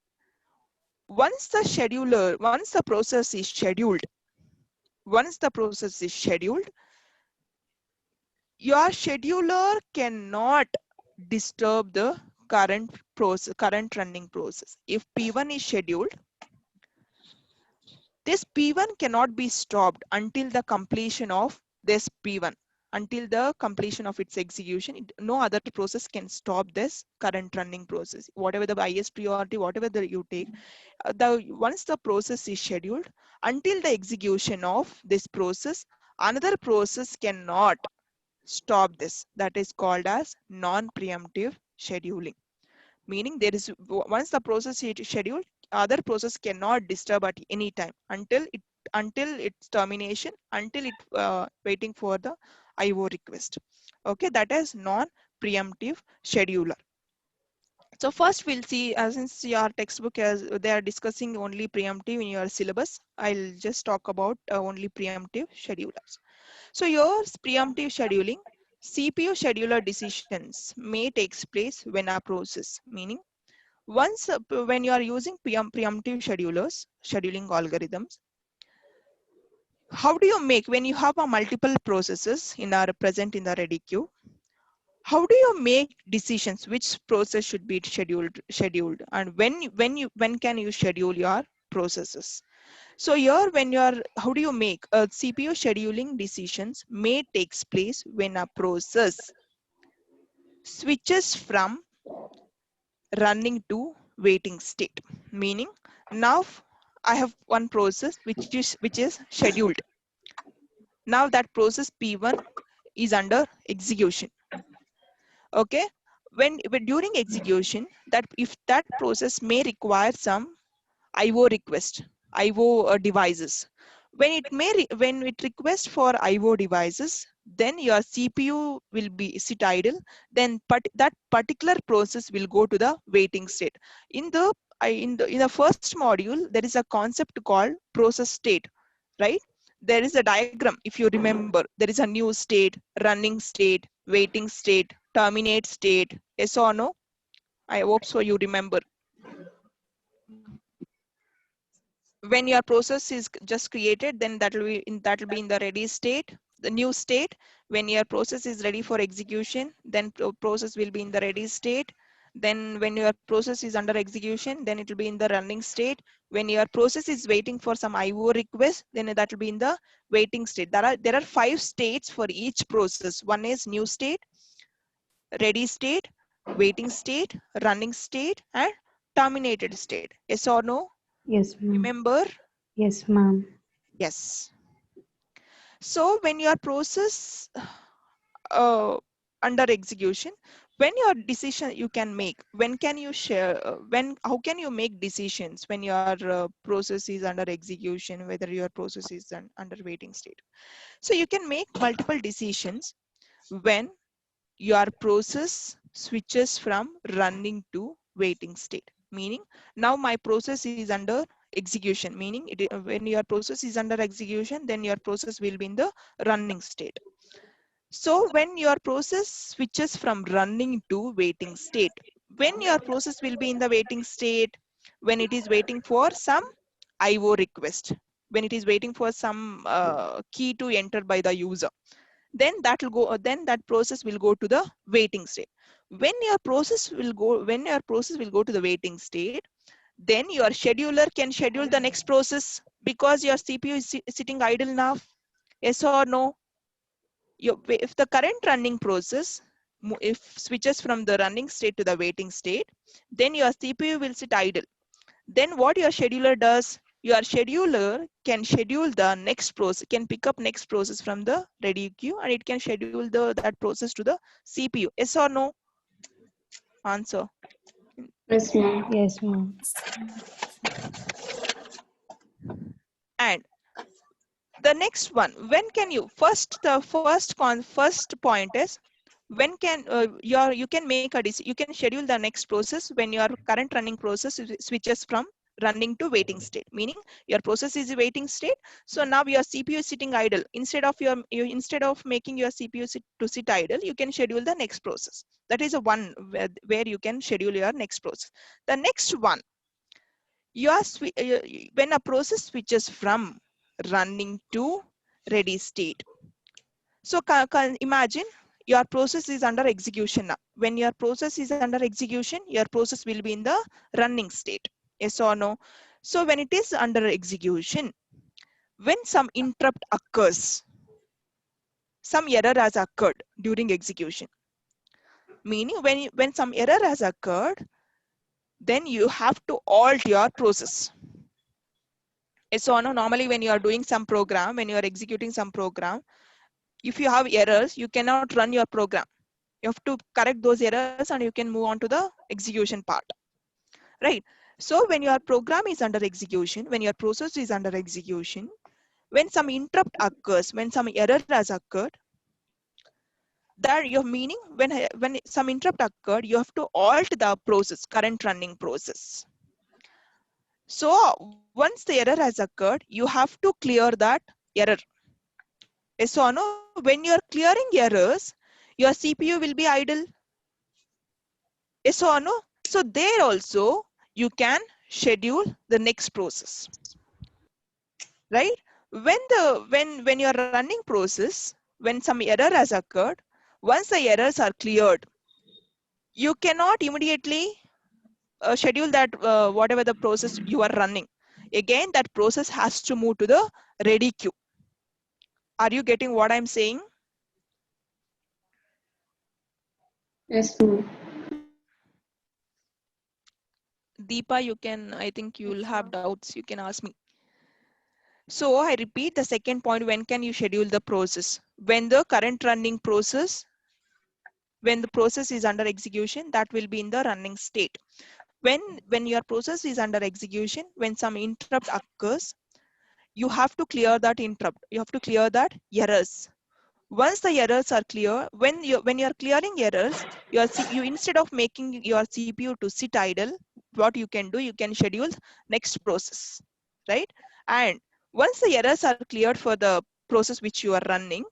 once the process is scheduled, your scheduler cannot disturb the current running process. If P1 is scheduled, this P1 cannot be stopped until the completion of this P1. Until the completion of its execution, no other process can stop this current running process. Whatever the highest priority, whatever you take, once the process is scheduled, until the execution of this process, another process cannot stop this. That is called as non-preemptive scheduling. Meaning there is, once the process is scheduled, other process cannot disturb at any time until its termination, until it waiting for the IO request. Okay, that is non-preemptive scheduler. So first we'll see, since your textbook they are discussing only preemptive in your syllabus, I'll just talk about only preemptive schedulers. So your preemptive scheduling, CPU scheduler decisions may takes place when a process, meaning once when you are using preemptive scheduling algorithms, how do you make, when you have a multiple processes present in the ready queue, how do you make decisions which process should be scheduled and when can you schedule your processes? So here, how do you make CPU scheduling decisions may takes place when a process switches from running to waiting state. Meaning now I have one process which is scheduled. Now that process P1 is under execution. Okay, when during execution, that if that process may require some IO request, IO devices. When it requests for IO devices, then your CPU will be sit idle. Then that particular process will go to the waiting state. In the first module, there is a concept called process state, right? There is a diagram. If you remember, there is a new state, running state, waiting state, terminate state. Yes or no? I hope so. You remember. When your process is just created, then that will be in the ready state, the new state. When your process is ready for execution, then process will be in the ready state. Then when your process is under execution, then it will be in the running state. When your process is waiting for some IO request, then that will be in the waiting state. There are 5 states for each process. One is new state, ready state, waiting state, running state, and terminated state. Yes or no? Yes, ma'am. Remember? Yes, ma'am. Yes. So when your process under execution, when your decision you can make, when can you share, how can you make decisions when your process is under execution, whether your process is under waiting state? So you can make multiple decisions when your process switches from running to waiting state. Meaning now my process is under execution, meaning when your process is under execution, then your process will be in the running state. So when your process switches from running to waiting state, when your process will be in the waiting state, when it is waiting for some IO request, when it is waiting for some key to enter by the user, then that will go, then that process will go to the waiting state. When your process will go to the waiting state, then your scheduler can schedule the next process because your CPU is sitting idle now. Yes or no? If the current running process if switches from the running state to the waiting state, then your CPU will sit idle. Then what your scheduler does, your scheduler can schedule the next process, can pick up next process from the ready queue, and it can schedule that process to the CPU. Yes or no? Answer. Yes, ma'am. Yes, ma'am. And the next one, when can you the first point is, when can you can make a decision, you can schedule the next process when your current running process switches from running to waiting state, meaning your process is a waiting state. So now your CPU is sitting idle. Instead of making your CPU sit idle, you can schedule the next process. That is a one where you can schedule your next process. The next one, when a process switches from running to ready state. So imagine your process is under execution now. When your process is under execution, your process will be in the running state. Yes or no? So when it is under execution, when some interrupt occurs, some error has occurred during execution. Meaning when some error has occurred, then you have to halt your process. Yes or no? Normally when you are doing some program, when you are executing some program, if you have errors, you cannot run your program. You have to correct those errors and you can move on to the execution part, right? So when your program is under execution, when your process is under execution, when some interrupt occurs, when some error has occurred, that your meaning when some interrupt occurred, you have to halt the process, current running process. So once the error has occurred, you have to clear that error. Yes or no? When you're clearing errors, your CPU will be idle. Yes or no? So there also you can schedule the next process, right? When you're running process, when some error has occurred, once the errors are cleared, you cannot immediately schedule that whatever the process you are running. Again, that process has to move to the ready queue. Are you getting what I'm saying? Yes, ma'am. Deepa, you can, I think you'll have doubts, you can ask me. So I repeat the second point, when can you schedule the process? When the current running process, when the process is under execution, that will be in the running state. When your process is under execution, when some interrupt occurs, you have to clear that interrupt. You have to clear that errors. Once the errors are clear, when you're clearing errors, you instead of making your CPU to sit idle, what you can do, you can schedule next process, right? And once the errors are cleared for the process which you are running,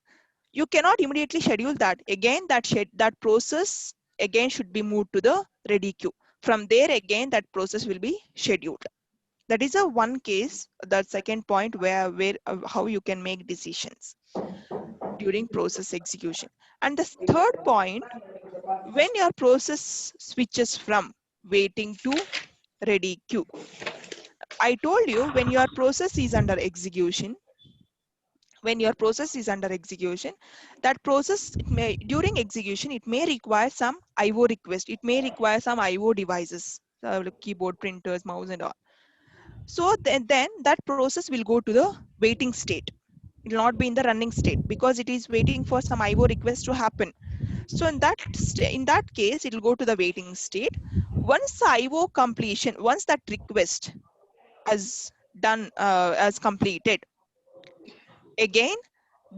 you cannot immediately schedule that. Again, that process again should be moved to the ready queue. From there again, that process will be scheduled. That is a one case, the second point where how you can make decisions during process execution. And the third point, when your process switches from waiting to ready queue. I told you when your process is under execution, when your process is under execution, that process during execution it may require some IO request, it may require some IO devices, like keyboard, printers, mouse and all. So then that process will go to the waiting state. It will not be in the running state because it is waiting for some IO request to happen. So in that case, it will go to the waiting state. Once IO completion, once that request has done, as completed, again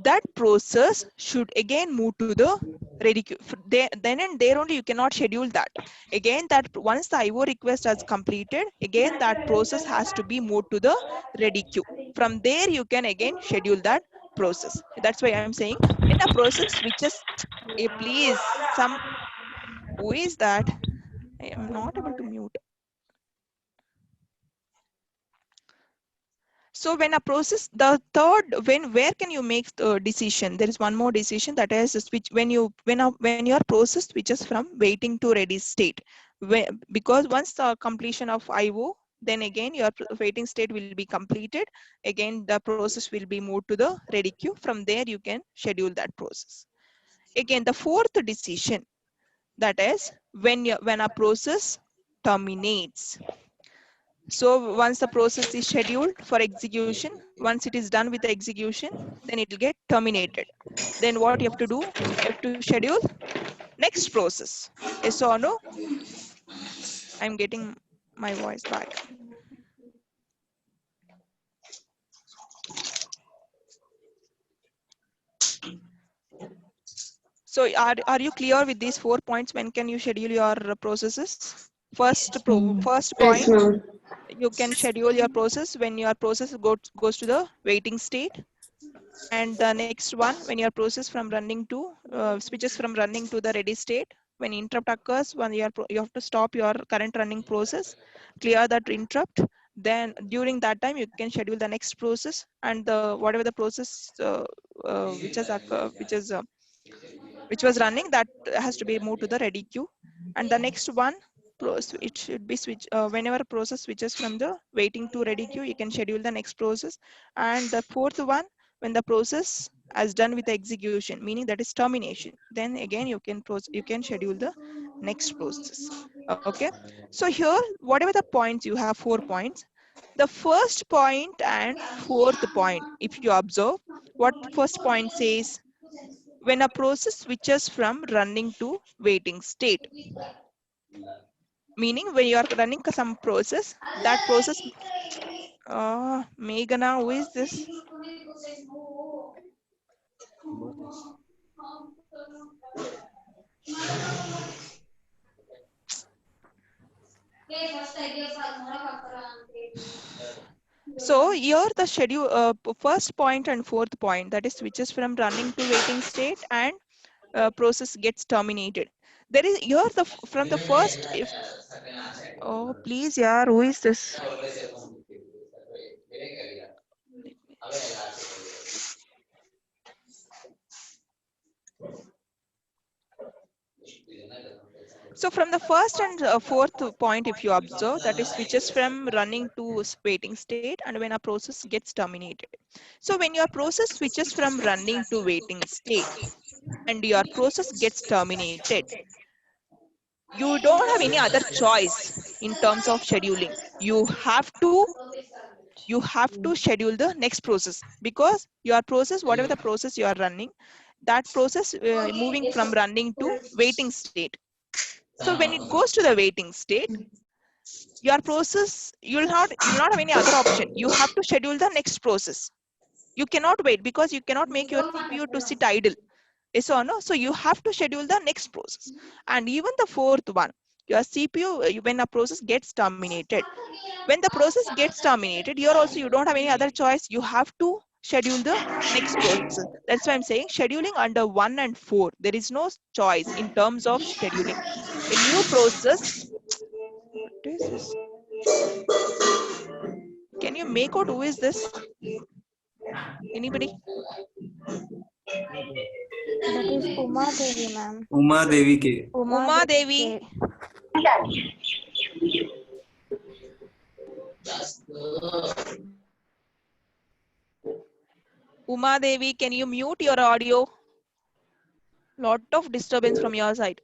that process should again move to the ready queue. Then and there only you cannot schedule that. Again, that once the IO request has completed, again that process has to be moved to the ready queue. From there you can again schedule that process. That's why I'm saying when a process switches, please, some, who is that? I am not able to mute. So when a process, the third, where can you make the decision? There is one more decision, that is a switch when your process switches from waiting to ready state. Because once the completion of IO, then again your waiting state will be completed. Again the process will be moved to the ready queue. From there you can schedule that process. Again, the fourth decision, that is when a process terminates. So once the process is scheduled for execution, once it is done with the execution, then it will get terminated. Then what you have to do? You have to schedule next process. Yes or no? I'm getting my voice back. So are you clear with these 4 points? When can you schedule your processes? First Yes, point, ma'am. you can schedule your process when your process goes to the waiting state. And the next one, when your process from running to switches from running to the ready state. When interrupt occurs, when you have to stop your current running process, clear that interrupt. Then during that time you can schedule the next process, and the whatever the process which was running, that has to be moved to the ready queue. And the next one, it should be switch whenever process switches from the waiting to ready queue, you can schedule the next process. And the fourth one, when the process has done with the execution, meaning that is termination, then again you can schedule the next process. Okay, so here whatever the points, you have 4 points. The first point and fourth point, if you observe, what first point says, when a process switches from running to waiting state, meaning when you are running some process, that process, Meghana, who is this? So here the schedule, first point and fourth point, that is switches from running to waiting state and process gets terminated. There is here from the first, if, oh please, yeah, who is this? So from the first and fourth point, if you observe, that is switches from running to waiting state and when a process gets terminated. So when your process switches from running to waiting state and your process gets terminated, you don't have any other choice in terms of scheduling. You have to schedule the next process, because your process, whatever the process you are running, that process moving from running to waiting state. So when it goes to the waiting state, your process, you'll not have any other option. You have to schedule the next process. You cannot wait, because you cannot make your CPU to sit idle. Yes or no? So you have to schedule the next process. And even the fourth one, your CPU, when a process gets terminated, when the process gets terminated, here also you don't have any other choice. You have to schedule the next process. That's why I'm saying scheduling under 1 and 4, there is no choice in terms of scheduling. A new process, what is this? Can you make out who is this? Anybody? That is Uma Devi, ma'am. Uma Devi ke. Uma Devi. Uma Devi, can you mute your audio? Lot of disturbance from your side.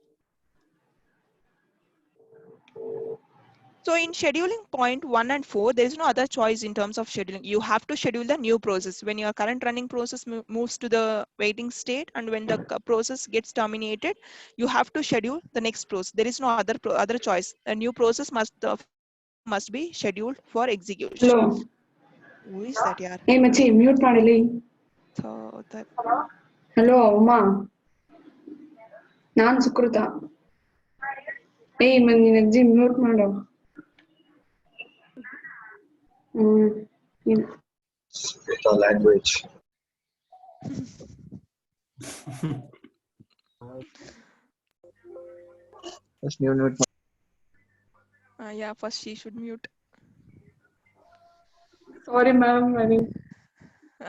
So in scheduling point 1 and 4, there is no other choice in terms of scheduling. You have to schedule the new process. When your current running process moves to the waiting state, and when the process gets terminated, you have to schedule the next process. There is no other choice. A new process must be scheduled for execution. Hello. Who is that, yaar? Hey, Machi, mute madili. So that. Hello, Uma. Nan Sukruta. Hey, Manji, mute mado. With our language. Just mute. Yeah, first she should mute. Sorry, ma'am.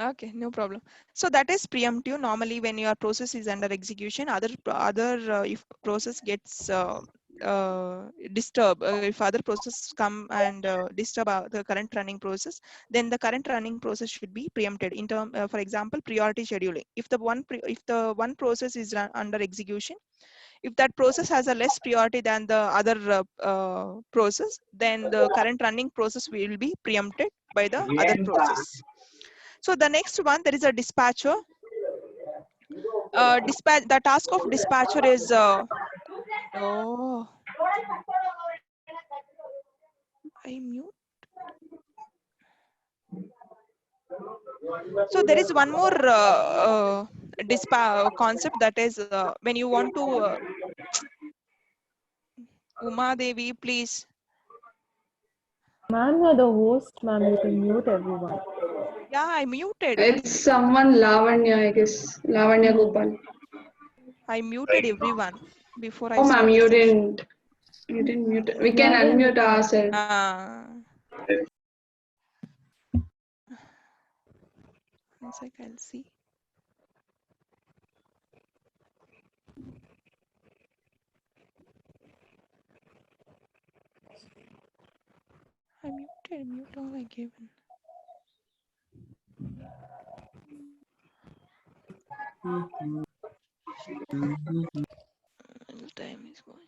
Okay, no problem. So that is preemptive. Normally, when your process is under execution, if process gets disturbed, if other process come and disturb the current running process, then the current running process should be preempted. In term, for example, priority scheduling. If the one process is under execution, if that process has a less priority than the other process, then the current running process will be preempted by the other process. So the next one, there is a dispatcher. The task of dispatcher is I mute. So there is one more concept, that is when you want to Uma Devi, please. Ma'am, you're the host, ma'am. You can mute everyone. Yeah, I muted. It's someone Lavanya, I guess. Lavanya Gopal. I muted everyone before I Oh, ma'am, started. you didn't mute. We can unmute ourselves. One sec, I'll see. I muted, mute all I given. Time is going.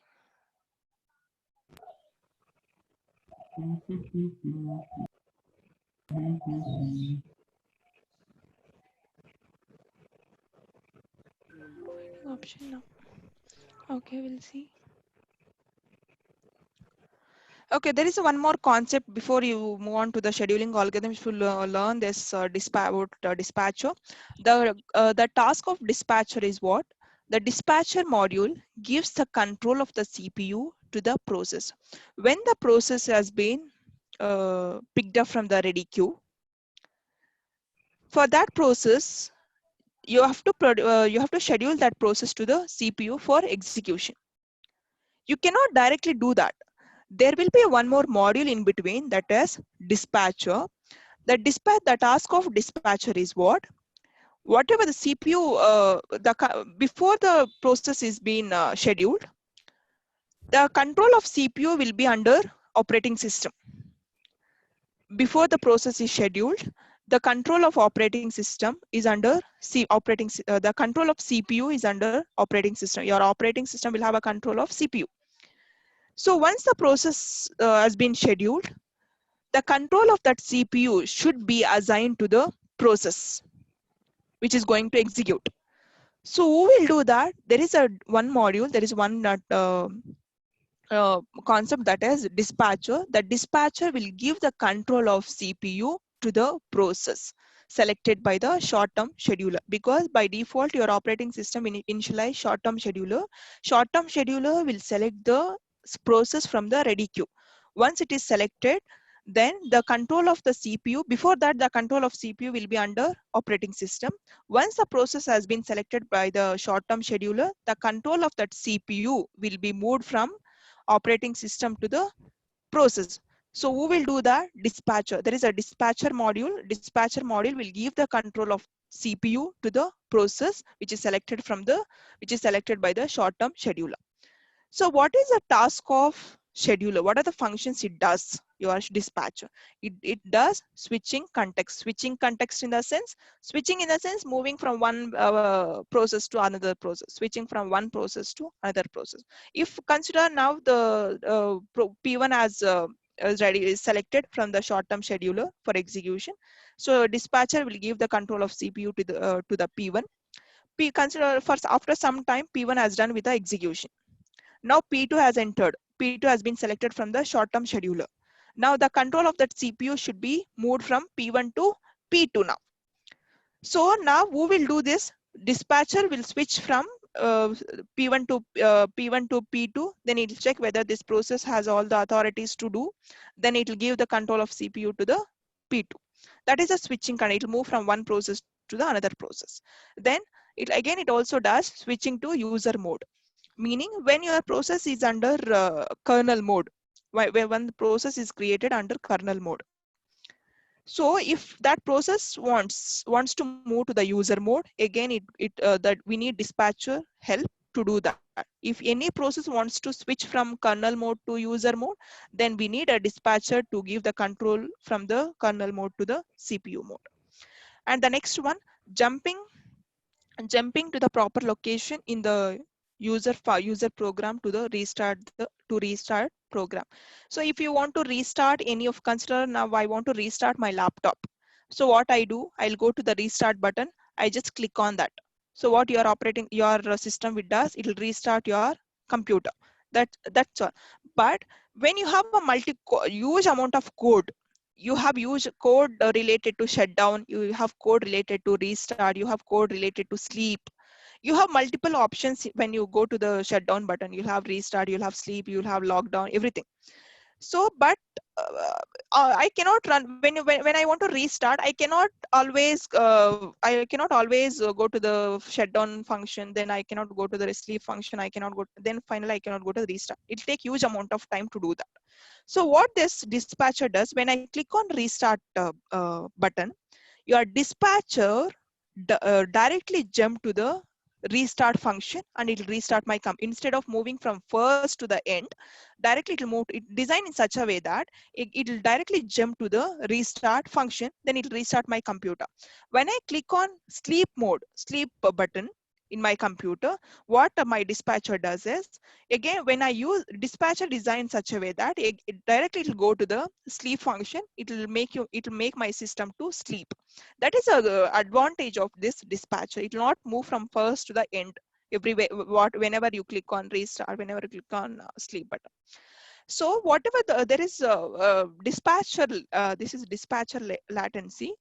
Option now. Okay, we'll see. Okay, there is one more concept before you move on to the scheduling algorithm. If you learn this dispatcher, the task of dispatcher is what? The dispatcher module gives the control of the CPU to the process. When the process has been picked up from the ready queue, for that process, you have to schedule that process to the CPU for execution. You cannot directly do that. There will be one more module in between, that is dispatcher. The task of dispatcher is what? Whatever the CPU, before the process is being scheduled, the control of CPU will be under operating system. Before the process is scheduled, the control of operating system is under the control of CPU is under operating system. Your operating system will have a control of CPU. So once the process has been scheduled, the control of that CPU should be assigned to the process which is going to execute. So who will do that? There is one module, there is one concept, that is dispatcher. The dispatcher will give the control of CPU to the process selected by the short-term scheduler, because by default your operating system initialize short-term scheduler. Short-term scheduler will select the process from the ready queue. Once it is selected, then the control of the CPU, before that the control of CPU will be under operating system. Once the process has been selected by the short-term scheduler, the control of that CPU will be moved from operating system to the process. So who will do that? Dispatcher. There is a dispatcher module. Dispatcher module will give the control of CPU to the process which is selected by the short-term scheduler. So what is the task of scheduler. What are the functions it does? Your dispatcher. It does switching context. Switching context in the sense, moving from one process to another process. Switching from one process to another process. If consider now the P1 is selected from the short-term scheduler for execution. So dispatcher will give the control of CPU to the P1. Consider first after some time P1 has done with the execution. Now P2 has entered. P2 has been selected from the short-term scheduler. Now the control of that CPU should be moved from P1 to P2 now. So now who will do this? Dispatcher will switch from P1 to P2. Then it will check whether this process has all the authorities to do. Then it will give the control of CPU to the P2. That is a switching. It will move from one process to the another process. Then it also does switching to user mode. Meaning when your process is under kernel mode, when the process is created under kernel mode. So if that process wants to move to the user mode, again that we need dispatcher help to do that. If any process wants to switch from kernel mode to user mode, then we need a dispatcher to give the control from the kernel mode to the CPU mode. And the next one, jumping to the proper location in the user program to the restart program. So if you want to restart any of, consider now I want to restart my laptop. So what I do, I'll go to the restart button. I just click on that. So what your system will does, it will restart your computer. That's all. But when you have a huge amount of code, you have huge code related to shutdown, you have code related to restart, you have code related to sleep. You have multiple options when you go to the shutdown button. You'll have restart, you'll have sleep, you'll have lockdown, everything. So, but I cannot run when I want to restart. I cannot always go to the shutdown function. Then I cannot go to the sleep function. I cannot go. Then finally I cannot go to the restart. It'll take huge amount of time to do that. So what this dispatcher does, when I click on restart button, your dispatcher directly jump to the restart function and it will restart my instead of moving from first to the end, directly it will move. It designed in such a way that it will directly jump to the restart function. Then it will restart my computer. When I click on sleep button in my computer, what my dispatcher does is, again, when I use dispatcher design in such a way that it directly will go to the sleep function. It will make my system to sleep. That is a advantage of this dispatcher. It will not move from first to the end everywhere. Whenever you click on restart, whenever you click on sleep button. So whatever there is dispatcher, this is dispatcher latency.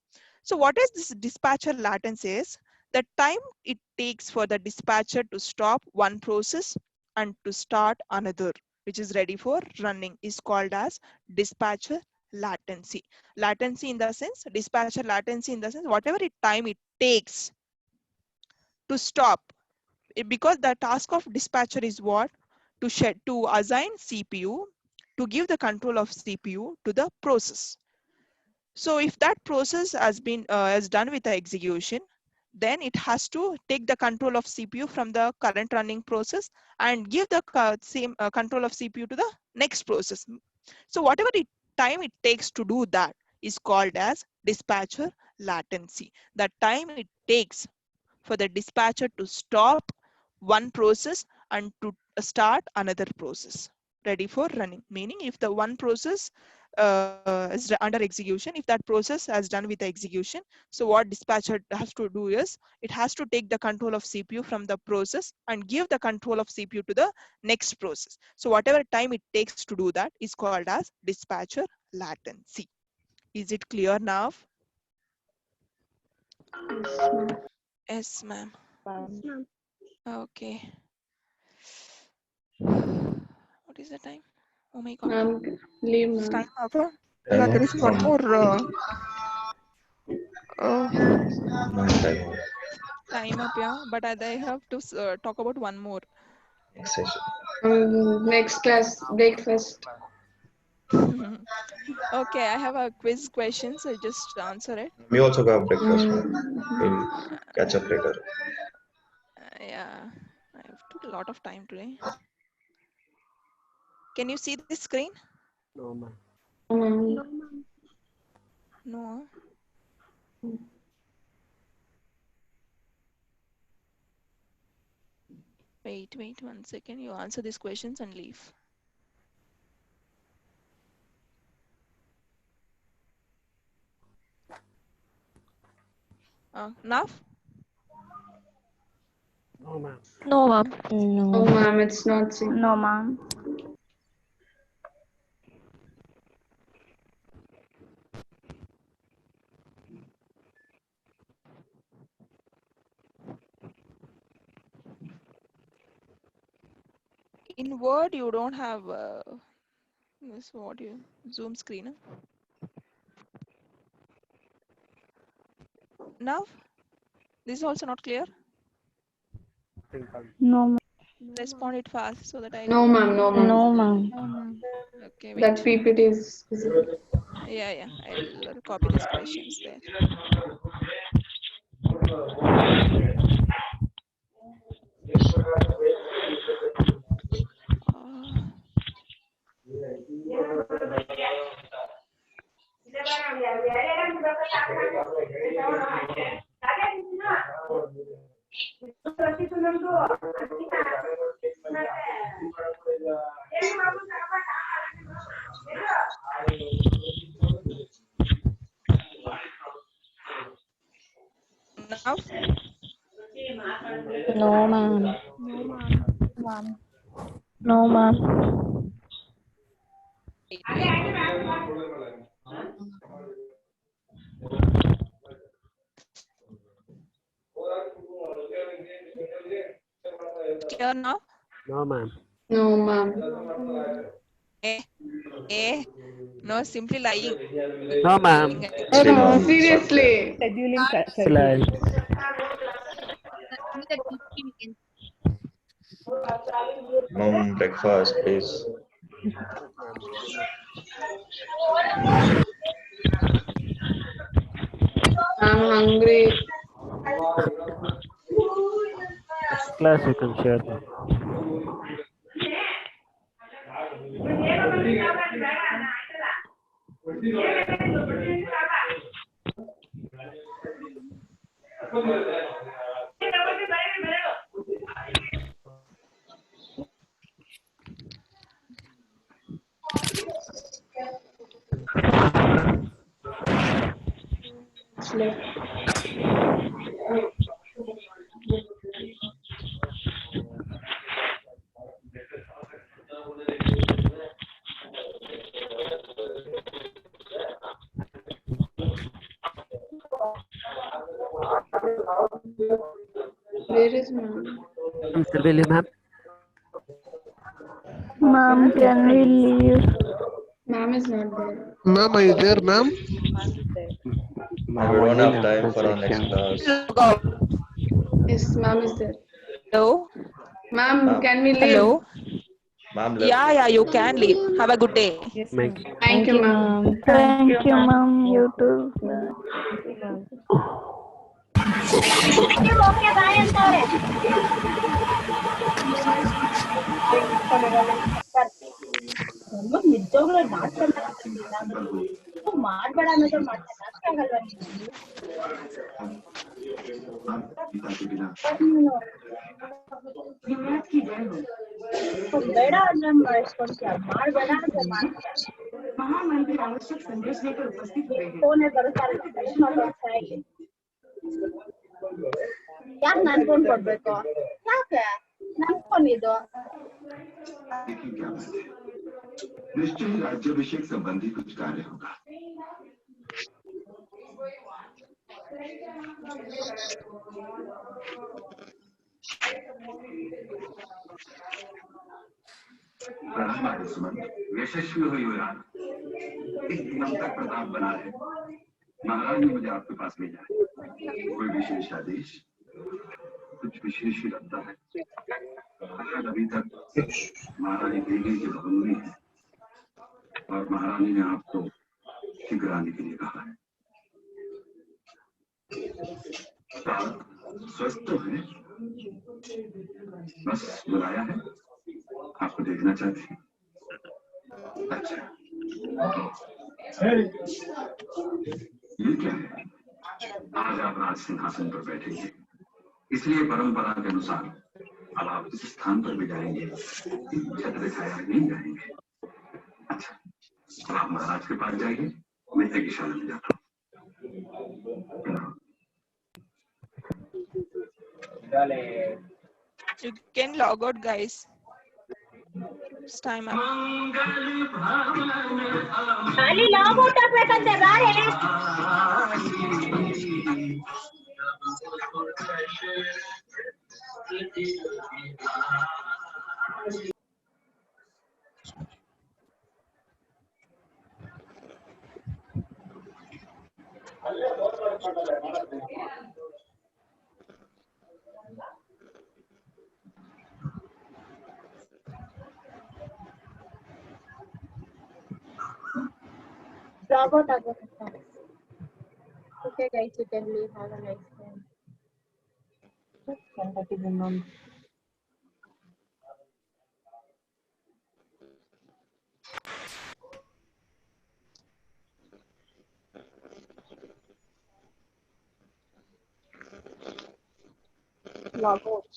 So what is this dispatcher latency is? The time it takes for the dispatcher to stop one process and to start another, which is ready for running, is called as dispatcher latency. Latency in the sense, dispatcher latency in the sense, whatever time it takes to stop. Because the task of dispatcher is what? To assign CPU, to give the control of CPU to the process. So if that process has been done with the execution, then it has to take the control of CPU from the current running process and give the same control of CPU to the next process. So whatever time it takes to do that is called as dispatcher latency. The time it takes for the dispatcher to stop one process and to start another process ready for running. Meaning if the one process is under execution, if that process has done with the execution, so what dispatcher has to do is, it has to take the control of CPU from the process and give the control of CPU to the next process. So whatever time it takes to do that is called as dispatcher latency. Is it clear now? Yes, ma'am. Okay. What is the time? Oh my God. Ma'am, leave, It's time ma'am. up. Yeah, there is one more time up, yeah. But I have to talk about one more. Next session. Next class, breakfast. Okay, I have a quiz question, so just answer it. We also got breakfast. We'll catch up later. Yeah, I have took a lot of time today. Can you see the screen? No, ma'am. No. Wait 1 second. You answer these questions and leave. Now? No, ma'am. No, ma'am. No, ma'am, it's not seen. No, ma'am. In Word, you don't have this what you Zoom screen. Huh? Now, this is also not clear. No, ma'am. Respond it fast so that I No, know. ma'am, no, ma'am. No, ma'am. Okay, wait. That PPT is visible. Yeah. I'll copy these questions there. Now? No, ma'am. No, ma'am. Wait. Clear now? No, ma'am. No, ma'am. No, simply lying. No, ma'am. Say no. Seriously. Scheduling Slide. Mom, breakfast, please. I'm hungry. Next class you can share. It's left. Where is ma'am? Mr. Billy, ma'am. Ma'am, can we leave? Ma'am is not there. Ma'am, are you there, ma'am? Ma'am, we don't have time for our next class. Yes, ma'am is there. Hello? Ma'am, Ma'am. can we leave? Hello? Ma'am left. Yeah, you can leave. Have a good day. Yes, Make ma'am. Thank you, ma'am. Thank you, ma'am. You too. ನಿಜವಾಗ್ಲೂ ನಾಟಕ ಮಾಡ್ಬೇಡ ಅನ್ನೋದು ನಾಟಕ ಬೇಡ ಅಂದ್ರೆ ಮಾಡಿಸ್ಕೊಡ್ತೀಯ ಮಾಡ್ಬೇಡ ಅಂದ್ರೆ ಫೋನೇ ಬರುತ್ತಾರೆ ಯಾಕೆ ನನ್ ಫೋನ್ ಕೊಡ್ಬೇಕು ಯಾಕೆ ನನ್ ಫೋನ್ ಇದು निश्चय ही राज्याभिषेक संबंधी कुछ कार्य होगा। प्रणाम आयुष्मान, यशस्वी हुई हो यार। इस दिनों तक प्रताप बना है। महाराज ने मुझे आपके पास भेजा है। कोई विशेष आदेश? कुछ विशेष ही लगता है। अभी तक महारानी देवी की भूमि है और महारानी ने आपको शीघ्र आने के लिए कहा है। आप स्वस्थ तो हैं? बस बुलाया है, आपको देखना चाहती हूँ। अच्छा, ये क्या है? आज आप राज सिंहासन पर बैठेंगे, इसलिए परंपरा के अनुसार अब आप इस स्थान पर भी जाएंगे, छत्र छाया नहीं जाएंगे। अच्छा, अब आप महाराज के पास जाइए, मैं एक इशारा में जाता हूँ। You can log out, guys. It's time up. खाली लॉग आउट ಆಗ್ಬೇಕಂತೆ ಬಾರೆ. Log out ಆಗ್ಬೇಕಂತೆ. Okay guys, you can leave. Have a nice day. Log out.